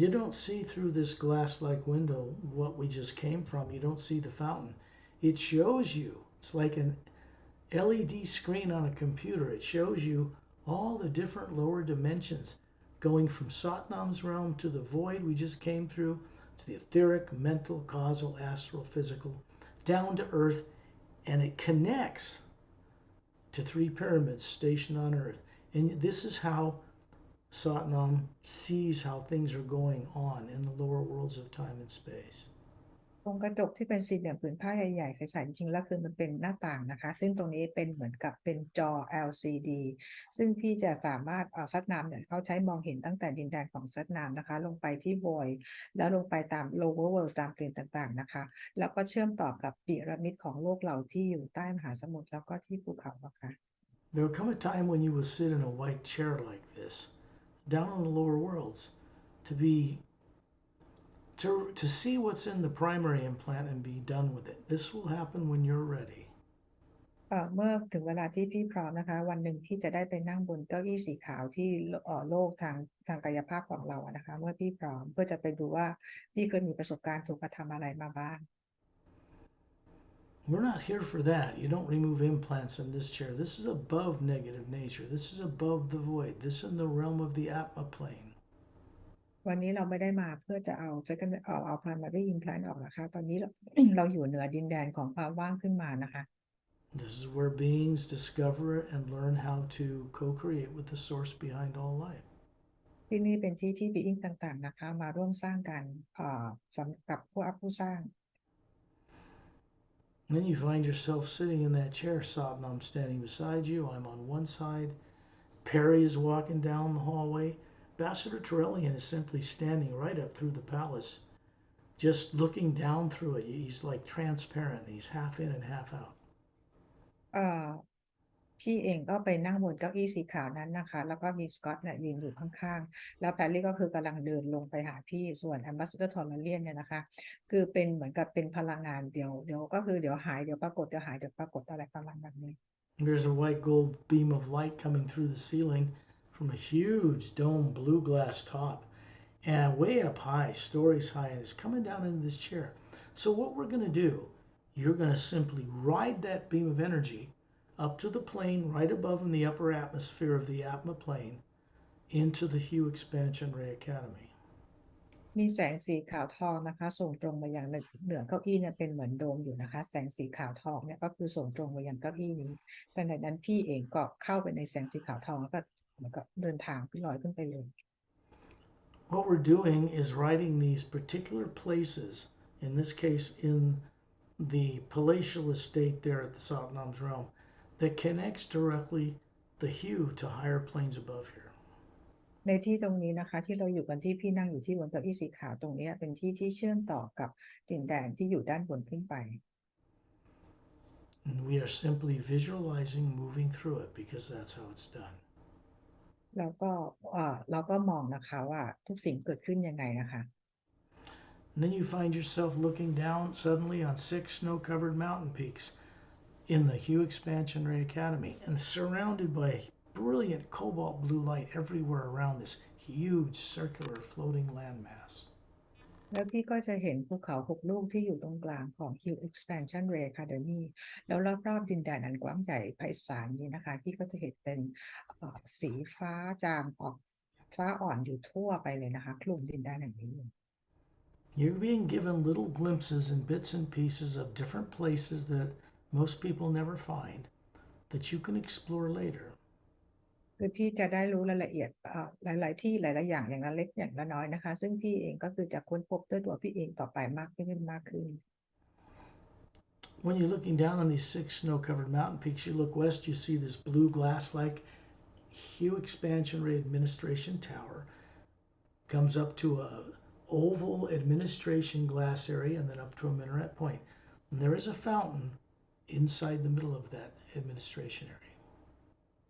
You don't see through this glass-like window what we just came from. You don't see the fountain. It shows you. It's like an LED screen on a computer. It shows you all the different lower dimensions going from Satnam's realm to the void we just came through to the etheric, mental, causal, astral, physical, down to earth, and it connects to 3 pyramids stationed on earth. And this is how Satnam sees how things are going on in the lower worlds of time and space. ตรงกระจกที่เป็นสี่เหลี่ยมผืนผ้าใหญ่ๆใสๆจริงๆแล้วคือมันเป็นหน้าต่างนะคะซึ่งตรงนี้เป็นเหมือนกับเป็นจอ LCD ซึ่งพี่จะสามารถซัดน้ำเนี่ยเขาใช้มองเห็นตั้งแต่ดินแดนของซัดน้ำนะคะลงไปที่ Void แล้วลงไปตาม Lower World ตามเกณฑ์ต่างๆนะคะแล้วก็เชื่อมต่อกับพีระมิดของโลกเราที่อยู่ใต้มหาสมุทรแล้วก็ที่ภูเขาอะค่ะ There will come a time when you will sit in a white chair like this, down in the lower worlds, to be to see what's in the primary implant and be done with it. This will happen when you're ready. เมื่อถึงเวลาที่พี่พร้อมนะคะวันหนึ่งพี่จะได้ไปนั่งบนเก้าอี้สีขาวที่โลกทางกายภาพของเราอะนะคะเมื่อพี่พร้อมเพื่อจะไปดูว่าพี่เคยมีประสบการณ์ถูกกระทำอะไรมาบ้าง We're not here for that. You don't remove implants in this chair. This is above negative nature. This is above the void. This is in the realm of the Atma plane. วันนี้เราไม่ได้มาเพื่อจะเอา second เอา primary implant ออกนะคะตอนนี้เราอยู่เหนือดินแดนของความว่างขึ้นมานะคะ This is where beings discover and learn how to co-create with the source behind all life. ที่นี่เป็นที่ที่ being ต่างๆนะคะมาร่วมสร้างกันสำหรับผู้สร้าง And then you find yourself sitting in that chair. Satnam standing beside you. I'm on one side. Perry is walking down the hallway. Ambassador Terrellian is simply standing right up through the palace, just looking down through it. He's like transparent. He's half in and half out. พี่เองก็ไปนั่งบนเก้าอี้สีขาวนั้นนะคะแล้วก็มีสกอตเนี่ยยืนอยู่ข้างๆแล้วแพรรี่ก็คือกำลังเดินลงไปหาพี่ส่วน Ambassador Terrellian เนี่ยนะคะคือเป็นเหมือนกับเป็นพลังงานเดี๋ยวก็คือเดี๋ยวหายเดี๋ยวปรากฏเดี๋ยวหายเดี๋ยวปรากฏอะไรประมาณแบบนี้ There's a white gold beam of light coming through the ceiling from a huge dome blue glass top and way up high, stories high, and it's coming down into this chair. So what we're going to do, you're going to simply ride that beam of energy up to the plane right above in the upper atmosphere of the Atma plane into the HU Expansion Ray Academy. มีแสงสีขาวทองนะคะส่งตรงมายังเหนือเก้าอี้เนี่ยเป็นเหมือนโดมอยู่นะคะแสงสีขาวทองเนี่ยก็คือส่งตรงมายังเก้าอี้นี้แต่ในนั้นพี่เองก็เข้าไปในแสงสีขาวทองแล้วก็เหมือนกับเดินทางขึ้นลอยขึ้นไปเลย What we're doing is writing these particular places, in this case in the palatial estate there at the Satnam's realm, that connects directly the HU to higher planes above here. ในที่ตรงนี้นะคะที่เราอยู่กันที่พี่นั่งอยู่ที่บนเก้าอี้สีขาวตรงนี้เป็นที่ที่เชื่อมต่อกับดินแดนที่อยู่ด้านบนขึ้นไป And we are simply visualizing moving through it because that's how it's done. เราก็มองนะคะว่าทุกสิ่งเกิดขึ้นยังไงนะคะ And then you find yourself looking down suddenly on 6 snow-covered mountain peaks in the HU Expansion Ray Academy and surrounded by brilliant cobalt blue light everywhere around this huge circular floating landmass. แล้วพี่ก็จะเห็นภูเขา6ลูกที่อยู่ตรงกลางของ HU Expansion Ray Academy แล้วรอบๆดินแดนอันกว้างใหญ่ไพศาลนี้นะคะพี่ก็จะเห็นเป็นสีฟ้าจางออกฟ้าอ่อนอยู่ทั่วไปเลยนะคะคลุมดินแดนแห่งนี้ You're being given little glimpses and bits and pieces of different places that most people never find that you can explore later. คือพี่จะได้รู้รายละเอียดหลายๆที่หลายๆอย่างอย่างละเล็กอย่างละน้อยนะคะซึ่งพี่เองก็คือจะค้นพบด้วยตัวพี่เองต่อไปมากขึ้น When you're looking down on these 6 snow-covered mountain peaks, you look west, you see this blue glass-like HU Expansion Ray Administration Tower. Comes up to a oval administration glass area and then up to a minaret point. And there is a fountain inside the middle of that administration area.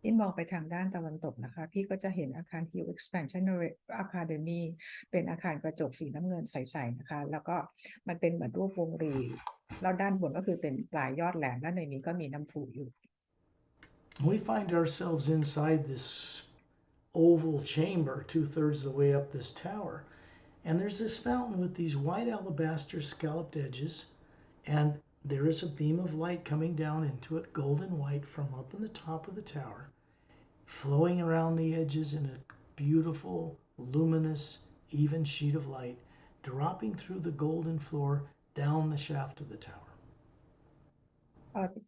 ที่มองไปทางด้านตะวันตกนะคะพี่ก็จะเห็นอาคาร HU Expansion Academy เป็นอาคารกระจกสีน้ำเงินใสๆนะคะแล้วก็มันเป็นเหมือนรูปวงรีแล้วด้านบนก็คือเป็นปลายยอดแหลมและในนี้ก็มีน้ำพุอยู่ We find ourselves inside this oval chamber 2/3 of the way up this tower, and there's this fountain with these white alabaster scalloped edges, and there is a beam of light coming down into it, golden white, from up in the top of the tower, flowing around the edges in a beautiful, luminous, even sheet of light, dropping through the golden floor down the shaft of the tower.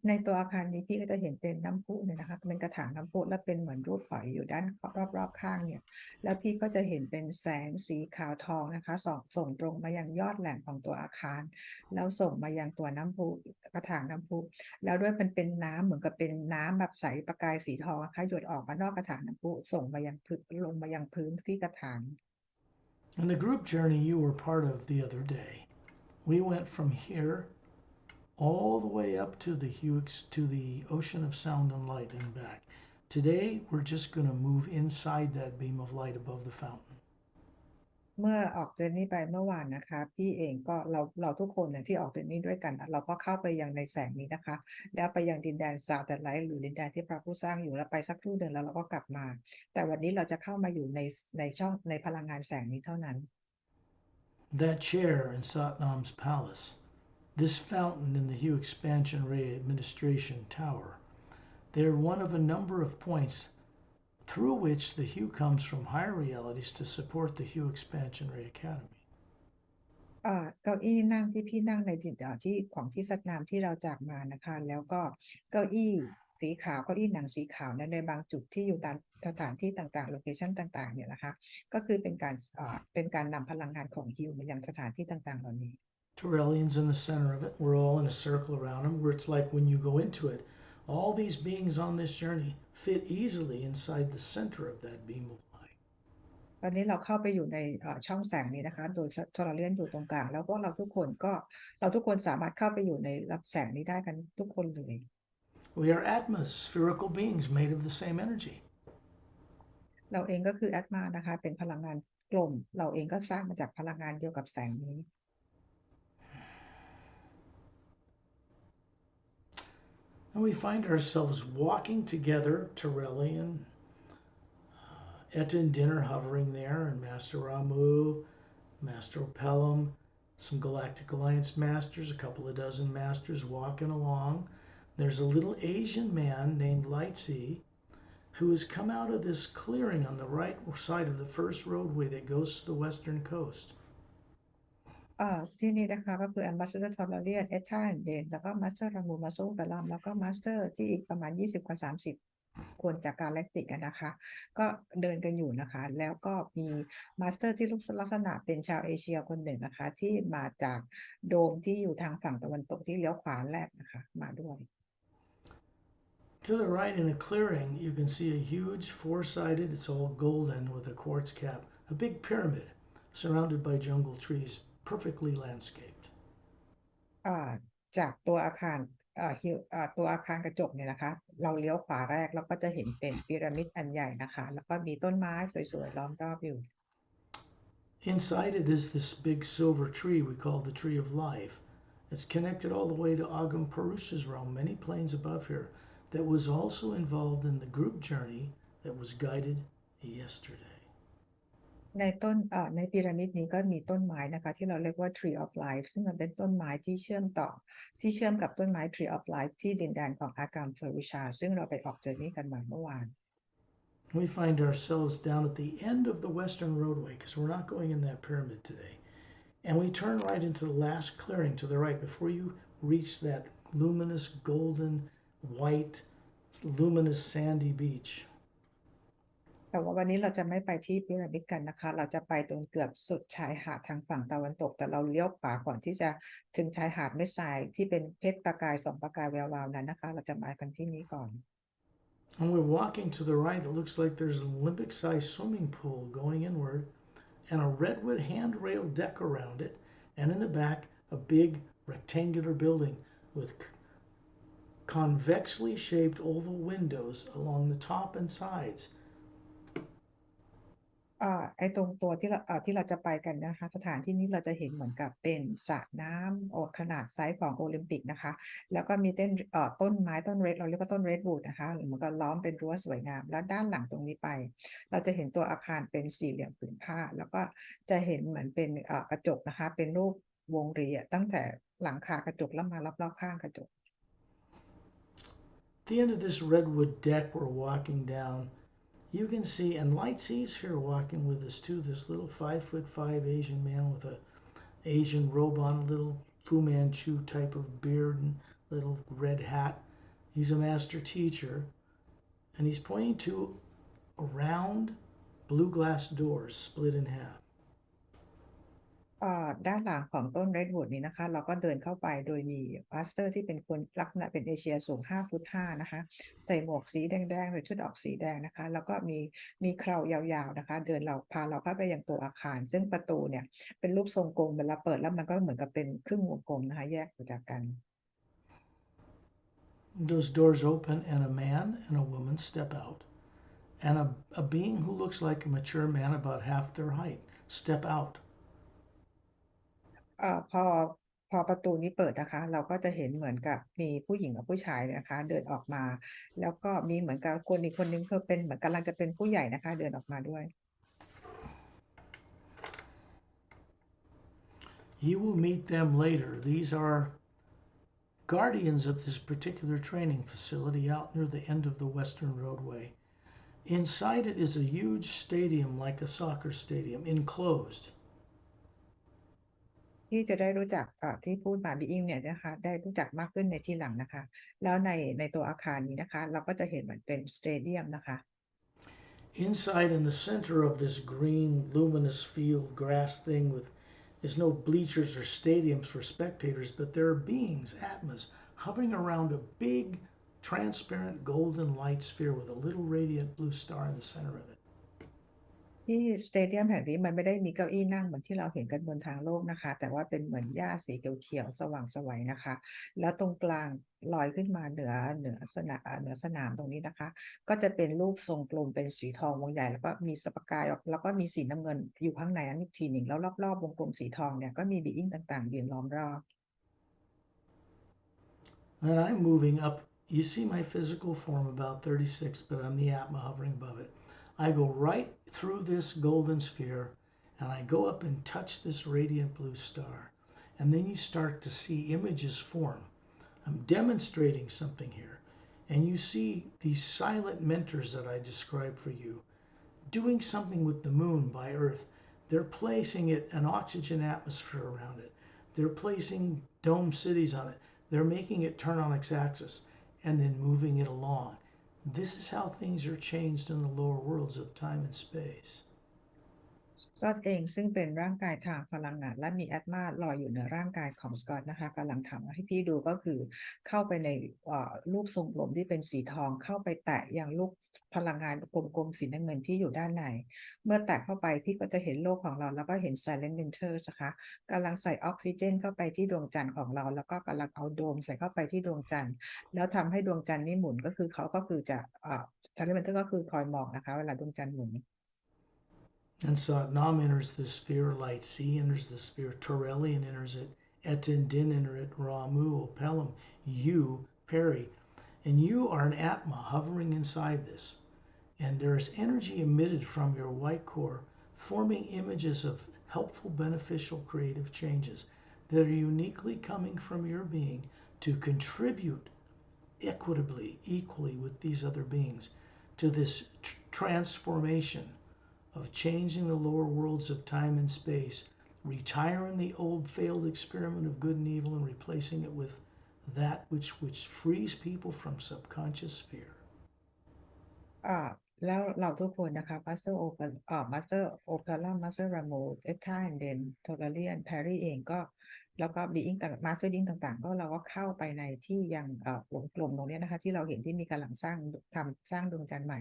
ในตัวอาคารนี้พี่ก็จะเห็นเป็นน้ำพุเนี่ยนะคะเป็นกระถางน้ำพุและเป็นเหมือนรูปหอยอยู่ด้านรอบๆข้างเนี่ยแล้วพี่ก็จะเห็นเป็นแสงสีขาวทองนะคะส่งตรงมายังยอดแหลมของตัวอาคารแล้วส่งมายังตัวน้ำพุกระถางน้ำพุแล้วด้วยมันเป็นน้ำเหมือนกับเป็นน้ำแบบใสประกายสีทองนะคะหยดออกมานอกกระถางน้ำพุส่งมายังพื้นลงมายังพื้นที่กระถาง In the group journey you were part of the other day, we went from here all the way up to the ocean of sound and light and back. Today, we're just going to move inside that beam of light above the fountain. เมื่อออกเจอร์นี่ไปเมื่อวานนะคะพี่เองก็เราทุกคนเนี่ยที่ออกเจอร์นี่ด้วยกันเราก็เข้าไปยังในแสงนี้นะคะแล้วไปยังดินแดนซาแต่ไลท์หรือดินแดนที่พระผู้สร้างอยู่แล้วไปสักครู่เดินแล้วเราก็กลับมาแต่วันนี้เราจะเข้ามาอยู่ในช่องในพลังงานแสงนี้เท่านั้น That chair in Satnam's palace, this fountain in the HU Expansion Ray Administration Tower, they're one of a number of points through which the HU comes from higher realities to support the HU Expansion Ray Academy. เก้าอี้นั่งที่พี่นั่งในที่ของที่สัตนามที่เราจากมานะคะแล้วก็เก้าอี้สีขาวเก้าอี้หนังสีขาวนั้นในบางจุดที่อยู่ตามสถานที่ต่างๆโลเคชั่นต่างๆเนี่ยนะคะก็คือเป็นการนำพลังงานของฮิวมายังสถานที่ต่างๆเหล่านี้ Torellian's in the center of it. We're all in a circle around him where it's like when you go into it, all these beings on this journey fit easily inside the center of that beam of light. ตอนนี้เราเข้าไปอยู่ในช่องแสงนี้นะคะโดยโทรเลียนอยู่ตรงกลางแล้วพวกเราทุกคนสามารถเข้าไปอยู่ในรับแสงนี้ได้กันทุกคนเลย We are Atmas, spherical beings made of the same energy. เราเองก็คือแอตมานะคะเป็นพลังงานกลมเราเองก็สร้างมาจากพลังงานเดียวกับแสงนี้ And we find ourselves walking together, Torellian, Etta and Dinner hovering there, and Master Ramu, Master Pelham, some Galactic Alliance masters, a couple of dozen masters walking along. There's a little Asian man named Lightsey who has come out of this clearing on the right side of the first roadway that goes to the western coast. ที่นี่นะคะก็คือ Ambassador Tolarian เอชาเดนแล้วก็ Master รามูมาโซกาลัมแล้วก็ Master ที่อีกประมาณ20 กว่า 30 คนจากกาแล็กติกนะคะก็เดินกันอยู่นะคะแล้วก็มี Master ที่ลักษณะเป็นชาวเอเชียคนหนึ่งนะคะที่มาจากโดมที่อยู่ทางฝั่งตะวันตกที่เลี้ยวขวาแรกนะคะมาด้วย To the right in the clearing, you can see a huge four-sided, it's all golden with a quartz cap, a big pyramid surrounded by jungle trees, perfectly landscaped. จากตัวอาคารตัวอาคารกระจกเนี่ยนะคะเราเลี้ยวขวาแรกเราก็จะเห็นเป็นพีระมิดอันใหญ่นะคะแล้วก็มีต้นไม้สวยๆล้อมรอบอยู่ Inside it is this big silver tree we call the Tree of Life. It's connected all the way to Agam Purusha's realm, many planes above here, that was also involved in the group journey that was guided yesterday. ในพีระมิดนี้ก็มีต้นไม้นะคะที่เราเรียกว่า Tree of Life ซึ่งมันเป็นต้นไม้ที่เชื่อมกับต้นไม้ Tree of Life ที่ดินแดนของอากามเฟรูชาซึ่งเราไปออกเจอร์นี่กันมาเมื่อวาน We find ourselves down at the end of the western roadway because we're not going in that pyramid today. And we turn right into the last clearing to the right before you reach that luminous golden white luminous sandy beach. แต่ว่าวันนี้เราจะไม่ไปที่พีระมิดกันนะคะเราจะไปตรงเกือบสุดชายหาดทางฝั่งตะวันตกแต่เราเลี้ยวขวาก่อนที่จะถึงชายหาดเม็ดทรายที่เป็นเพชรประกาย2 ประกายแวววาวนั้นนะคะเราจะมากันที่นี้ก่อน And we're walking to the right. It looks like there's an Olympic-sized swimming pool going inward and a redwood handrail deck around it. And in the back, a big rectangular building with convexly shaped oval windows along the top and sides. ไอ้ตรงตัวที่เราจะไปกันนะคะสถานที่นี้เราจะเห็นเหมือนกับเป็นสระน้ำขนาดไซส์ของโอลิมปิกนะคะแล้วก็มีต้นไม้ต้นเรดเราเรียกว่าต้นเรดวูดนะคะเหมือนกับล้อมเป็นรั้วสวยงามแล้วด้านหลังตรงนี้ไปเราจะเห็นตัวอาคารเป็นสี่เหลี่ยมผืนผ้าแล้วก็จะเห็นเหมือนเป็นกระจกนะคะเป็นรูปวงรีตั้งแต่หลังคากระจกแล้วมารอบๆข้างกระจก At the end of this redwood deck we're walking down, you can see, and Lightsea's here walking with us too, this little 5'5" Asian man with a Asian robe on, a little Fu Manchu type of beard and little red hat. He's a master teacher, and he's pointing to a round blue glass doors split in half. ด้านหลังของต้นเรดวูดนี้นะคะเราก็เดินเข้าไปโดยมีมาสเตอร์ที่เป็นคนลักษณะเป็นเอเชียสูง5 ฟุต 5นะคะใส่หมวกสีแดงๆหรือชุดออกสีแดงนะคะแล้วก็มีเครายาวๆนะคะพาเราเข้าไปยังตัวอาคารซึ่งประตูเนี่ยเป็นรูปทรงกลมเวลาเปิดแล้วมันก็เหมือนกับเป็นครึ่งวงกลมนะคะแยกออกจากกัน Those doors open and a man and a woman step out. and a being who looks like a mature man about half their height step out. พอประตูนี้เปิดนะคะเราก็จะเห็นเหมือนกับมีผู้หญิงกับผู้ชายนะคะเดินออกมาแล้วก็มีเหมือนกับคนอีกคนนึงคือเป็นเหมือนกำลังจะเป็นผู้ใหญ่นะคะเดินออกมาด้วย You will meet them later. These are guardians of this particular training facility out near the end of the Western Roadway. Inside it is a huge stadium like a soccer stadium, enclosed. ที่จะได้รู้จักที่พูดมาบีอิงเนี่ยนะคะได้รู้จักมากขึ้นในทีหลังนะคะแล้วในตัวอาคารนี้นะคะเราก็จะเห็นเหมือนเป็นสเตเดียมนะคะ Inside in the center of this green luminous field grass thing with there's no bleachers or stadiums for spectators, but there are beings, Atmas, hovering around a big transparent golden light sphere with a little radiant blue star in the center of it. ที่สเตเดียมแห่งนี้มันไม่ได้มีเก้าอี้นั่งเหมือนที่เราเห็นกันบนทางโลกนะคะแต่ว่าเป็นเหมือนหญ้าสีเขียวๆสว่างไสวนะคะแล้วตรงกลางลอยขึ้นมาเหนือสนามตรงนี้นะคะก็จะเป็นรูปทรงกลมเป็นสีทองวงใหญ่แล้วก็มีสปกายแล้วก็มีสีน้ำเงินอยู่ข้างในนั้นอีกทีหนึ่งแล้วรอบๆวงกลมสีทองเนี่ยก็มีบีอิงต่างๆยืนล้อมรอบ And I'm moving up. You see my physical form about 36, but I'm the Atma hovering above it. I go right through this golden sphere and I go up and touch this radiant blue star. And then you start to see images form. I'm demonstrating something here. And you see these silent mentors that I described for you doing something with the moon by Earth. They're placing an oxygen atmosphere around it. They're placing dome cities on it. They're making it turn on its axis and then moving it along. This is how things are changed in the lower worlds of time and space. สกอตเองซึ่งเป็นร่างกายทางพลังงานและมีแอตมาลอยอยู่เหนือร่างกายของสกอตนะคะกำลังทำให้พี่ดูก็คือเข้าไปในรูปทรงกลมที่เป็นสีทองเข้าไปแตะอย่างลูกพลังงานกลมๆสีน้ำเงินที่อยู่ด้านในเมื่อแตะเข้าไปพี่ก็จะเห็นโลกของเราแล้วก็เห็น silent winters นะคะกำลังใส่ออกซิเจนเข้าไปที่ดวงจันทร์ของเราแล้วก็กำลังเอาโดมใส่เข้าไปที่ดวงจันทร์แล้วทำให้ดวงจันทร์นี่หมุนก็คือเขาก็คือจะsilent winter ก็คือคอยมองนะคะเวลาดวงจันทร์หมุน And Satnam enters the sphere, Light C enters the sphere, Torellian enters it, Etin Din enter it, Ramu, Pelham, you, Perry. And you are an Atma hovering inside this. And there is energy emitted from your white core, forming images of helpful, beneficial, creative changes that are uniquely coming from your being to contribute equitably, equally with these other beings to this transformation of changing the lower worlds of time and space, retiring the old failed experiment of good and evil and replacing it with that which frees people from subconscious fear. แล้วเราทุกคนนะคะมาสเตอร์โอเปร่ามาสเตอร์ราโมเอทาเดนโทราเลียนแพรรี่เองก็แล้วก็บีอิงต่างมาสเตอร์ดิ้งต่างๆก็เราก็เข้าไปในที่ยังวงกลมตรงนี้นะคะที่เราเห็นที่มีกำลังสร้างดวงจันทร์ใหม่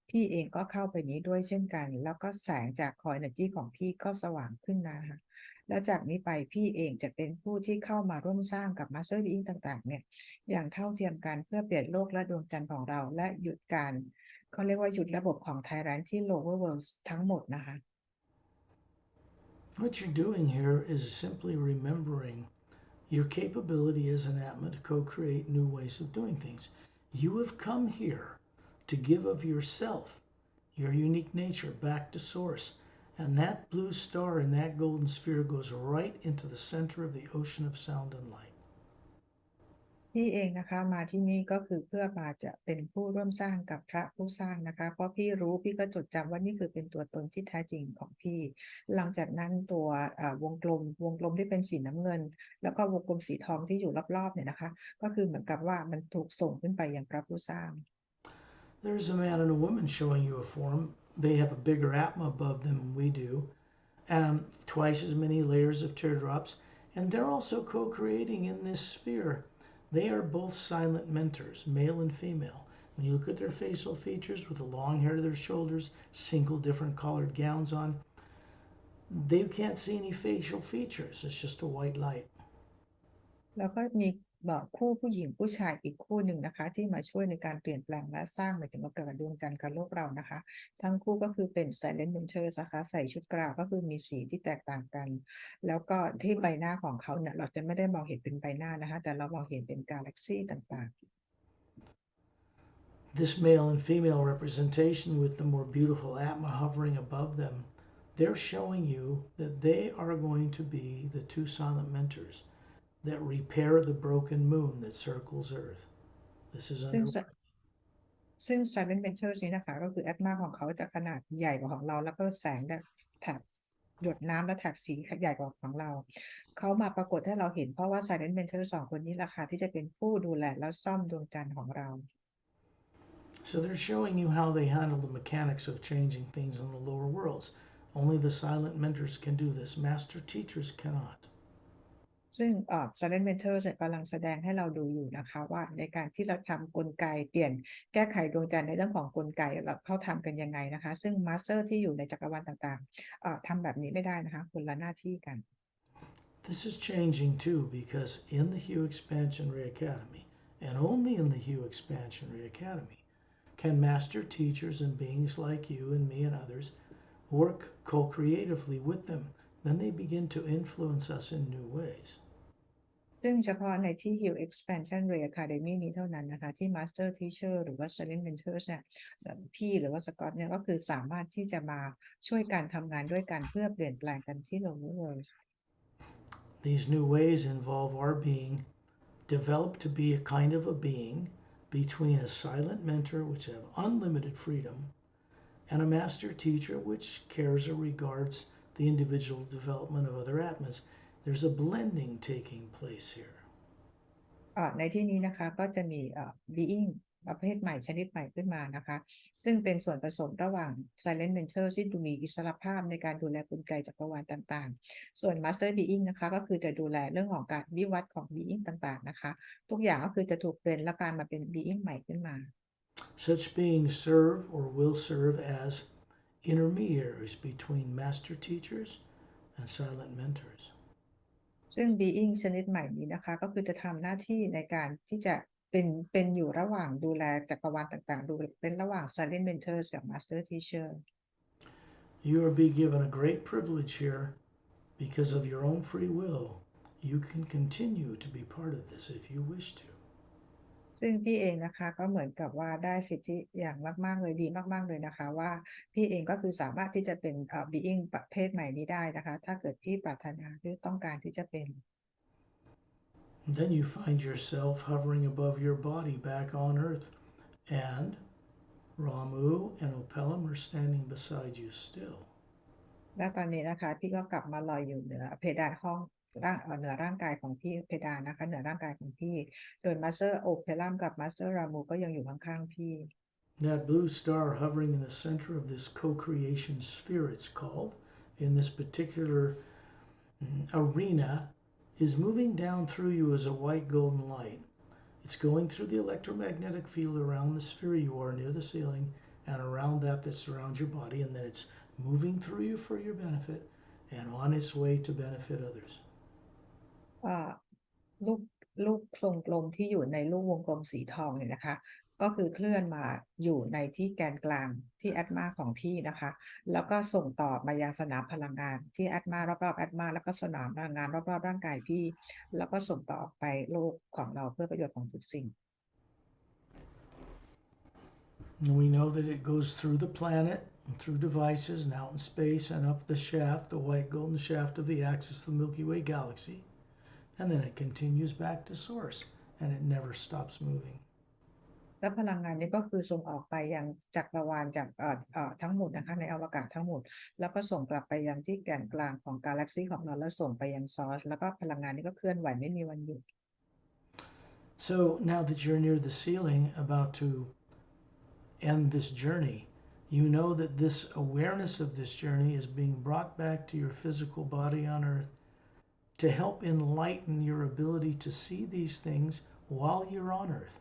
พี่เองก็เข้าไปนี้ด้วยเช่นกันแล้วก็แสงจากคอยเอเนอร์จีของพี่ก็สว่างขึ้นนะคะแล้วจากนี้ไปพี่เองจะเป็นผู้ที่เข้ามาร่วมสร้างกับมาสเตอร์บีอิงต่างๆเนี่ยอย่างเท่าเทียมกันเพื่อเปลี่ยนโลกและดวงจันทร์ของเราและหยุดการเขาเรียกว่าหยุดระบบของ Tyrant ที่ lower world ทั้งหมดนะคะ What you're doing here is simply remembering your capability as an Atma to co-create new ways of doing things. You have come here to give of yourself, your unique nature, back to source. And that blue star in that golden sphere goes right into the center of the ocean of sound and light. พี่เองนะคะมาที่นี่ก็คือเพื่อมาจะเป็นผู้ร่วมสร้างกับพระผู้สร้างนะคะเพราะพี่รู้พี่ก็จดจำว่านี่คือเป็นตัวตนที่แท้จริงของพี่หลังจากนั้นตัววงกลมที่เป็นสีน้ำเงินแล้วก็วงกลมสีทองที่อยู่รอบๆเนี่ยนะคะก็คือเหมือนกับว่ามันถูกส่งขึ้นไปยังพระผู้สร้าง There's a man and a woman showing you a form. They have a bigger Atma above them than we do, twice as many layers of teardrops, and they're also co-creating in this sphere.They are both silent mentors, male and female. When you look at their facial features with the long hair to their shoulders, single different colored gowns on, they can't see any facial features. It's just a white light. แล้วก็มี คู่ผู้หญิงผู้ชายอีกคู่หนึ่งนะคะที่มาช่วยในการเปลี่ยนแปลงและสร้างหมายถึงว่าเกิดกับดวงจันทร์กับโลกเรานะคะทั้งคู่ก็คือเป็น Silent Mentors นะคะใส่ชุดกราวก็คือมีสีที่แตกต่างกันแล้วก็ที่ใบหน้าของเขาเนี่ยเราจะไม่ได้มองเห็นเป็นใบหน้านะคะแต่เรามองเห็นเป็นกาแล็กซี่ต่างๆ This male and female representation with the more beautiful Atma hovering above them, they're showing you that they are going to be the two silent mentors that repair the broken moon that circles Earth. This is ซึ่ง underway. Silent Mentors นี้นะคะก็คือแอตมาของเขาจะขนาดใหญ่กว่าของเราแล้วก็แสงแบบแถบหยดน้ำและแถบสีใหญ่กว่าของเราเขามาปรากฏให้เราเห็นเพราะว่า Silent Mentors สองคนนี้แหละค่ะที่จะเป็นผู้ดูแลและซ่อมดวงจันทร์ของเรา So they're showing you how they handle the mechanics of changing things in the lower worlds. Only the silent mentors can do this. Master teachers cannot. ซึ่งSilent Mentors เนี่ยกำลังแสดงให้เราดูอยู่นะคะว่าในการที่เราทำกลไกเปลี่ยนแก้ไขดวงจันทร์ในเรื่องของกลไกเขาทำกันยังไงนะคะซึ่งมาสเตอร์ที่อยู่ในจักรวาลต่างๆทำแบบนี้ไม่ได้นะคะคนละหน้าที่กัน This is changing too because in the HU Expansion Ray Academy, and only in the HU Expansion Ray Academy, can master teachers and beings like you and me and others work co-creatively with them. Then they begin to influence us in new ways. ซึ่งเฉพาะในที่ HU Expansion Ray Academy นี้เท่านั้นนะคะที่ Master Teacher หรือว่า Silent Mentors เนี่ยพี่หรือว่าสกอตเนี่ยก็คือสามารถที่จะมาช่วยการทำงานด้วยกันเพื่อเปลี่ยนแปลงกันที่ Lower World These new ways involve our being developed to be a kind of a being between a silent mentor, which have unlimited freedom, and a master teacher, which cares or regards the individual development of other Atmas. There's a blending taking place here. ในที่นี้นะคะก็จะมีbeing ประเภทใหม่ชนิดใหม่ขึ้นมานะคะซึ่งเป็นส่วนผสมระหว่าง Silent Mentor ที่ดูมีอิสรภาพในการดูแลกลไกจักรวาลต่างๆส่วน Master Being นะคะก็คือจะดูแลเรื่องของการวิวัฒน์ของ Being ต่างๆนะคะทุกอย่างก็คือจะถูกเปลี่ยนและการมาเป็น Being ใหม่ขึ้นมา Such beings serve or will serve as intermediaries between master teachers and silent mentors. ซึ่ง being ชนิดใหม่นี้นะคะก็คือจะทำหน้าที่ในการที่จะเป็นอยู่ระหว่างดูแลจักรวาลต่างๆดูเป็นระหว่าง Silent Mentors กับ Master Teacher You are being given a great privilege here because of your own free will. You can continue to be part of this if you wish to. ซึ่งพี่เองนะคะก็เหมือนกับว่าได้สิทธิอย่างมากๆเลยดีมากๆเลยนะคะว่าพี่เองก็คือสามารถที่จะเป็น being ประเภทใหม่นี้ได้นะคะถ้าเกิดพี่ปรารถนาหรือต้องการที่จะเป็น And then you find yourself hovering above your body back on Earth, and Ramu and Opelam are standing beside you still. และตอนนี้นะคะพี่ก็กลับมาลอยอยู่เหนือเพดานห้องเหนือร่างกายของพี่เพดานนะคะเหนือร่างกายของพี่โดยมาสเตอร์โอเพลัมกับมาสเตอร์รามูก็ยังอยู่ข้างๆพี่ That blue star hovering in the center of this co-creation sphere, it's called, in this particular arena, is moving down through you as a white golden light. It's going through the electromagnetic field around the sphere you are near the ceiling and around that surrounds your body, and then it's moving through you for your benefit and on its way to benefit others. ลูกลูกทรงกลมที่อยู่ในลูกวงกลมสีทองเนี่ยนะคะก็คือเคลื่อนมาอยู่ในที่แกนกลางที่แอตมาของพี่นะคะแล้วก็ส่งต่อมายังสนามพลังงานที่แอตมารอบๆแอตมาแล้วก็สนามพลังงานรอบๆร่างกายพี่แล้วก็ส่งต่อไปโลกของเราเพื่อประโยชน์ของทุกสิ่ง And we know that it goes through the planet and through devices and out in space and up the shaft, the white golden shaft of the axis of the Milky Way galaxy. And then it continues back to source and it never stops moving. และพลังงานนี้ก็คือส่งออกไปยังจักรวาลจากทั้งหมดนะคะในอวกาศทั้งหมดแล้วก็ส่งกลับไปยังที่แกนกลางของกาแล็กซีของเราแล้วส่งไปยังซอร์สแล้วก็พลังงานนี้ก็เคลื่อนไหวไม่มีวันหยุด So now that you're near the ceiling about to end this journey, you know that this awareness of this journey is being brought back to your physical body on Earth to help enlighten your ability to see these things while you're on Earth.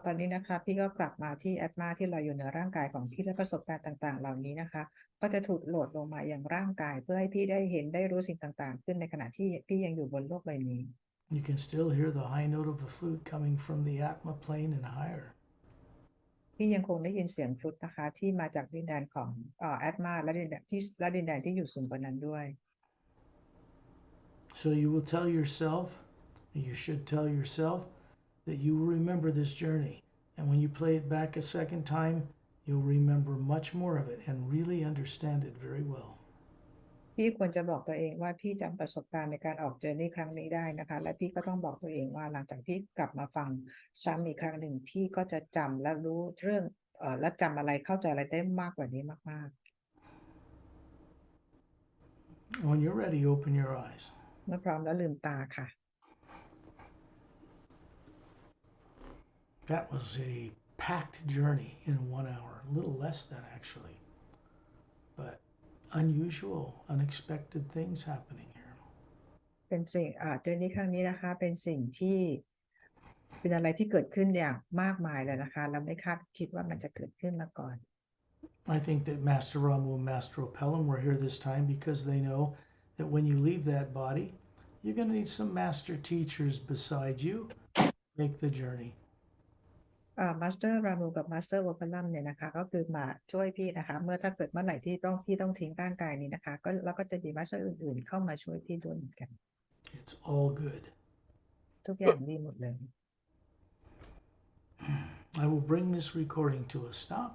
ตอนนี้นะคะพี่ก็กลับมาที่แอตมาที่ลอยอยู่เหนือร่างกายของพี่และประสบการณ์ต่างๆเหล่านี้นะคะก็จะถูกโหลดลงมาอย่างร่างกายเพื่อให้พี่ได้เห็นได้รู้สิ่งต่างๆขึ้นในขณะที่พี่ยังอยู่บนโลกใบนี้ You can still hear the high note of the flute coming from the Atma plane and higher. พี่ยังคงได้ยินเสียงฟลุตนะคะที่มาจากดินแดนของแอตมาและดินแดนที่อยู่สูงกว่านั้นด้วย So you will tell yourself, you should tell yourself, that you will remember this journey. And when you play it back a second time, you'll remember much more of it and really understand it very well. พี่ควรจะบอกตัวเองว่าพี่จำประสบการณ์ในการออกเจอร์นี่ครั้งนี้ได้นะคะและพี่ก็ต้องบอกตัวเองว่าหลังจากพี่กลับมาฟังซ้ำอีกครั้งหนึ่งพี่ก็จะจำและรู้เรื่องและจำอะไรเข้าใจอะไรได้มากกว่านี้มาก When you're ready, open your eyes. ๆเมื่อพร้อมแล้วลืมตาค่ะ That was a packed journey in 1 hour, a little less than actually. But unusual, unexpected things happening here. เป็นสิ่งเจอร์นี่ครั้งนี้นะคะเป็นสิ่งที่เป็นอะไรที่เกิดขึ้นอย่างมากมายเลยนะคะเราไม่คาดคิดว่ามันจะเกิดขึ้นมาก่อน I think that Master Ramu and Master Opelum were here this time because they know that when you leave that body, you're going to need some master teachers beside you to make the journey. มาสเตอร์รามูกับมาสเตอร์วอลลัมเนี่ยนะคะก็คือมาช่วยพี่นะคะเมื่อถ้าเกิดเมื่อไหร่ที่พี่ต้องทิ้งร่างกายนี้นะคะก็แล้วก็จะมีมาสเตอร์อื่นๆเข้ามาช่วยพี่ด้วยเหมือนกัน It's all good. ทุกอย่างดีหมดเลย I will bring this recording to a stop.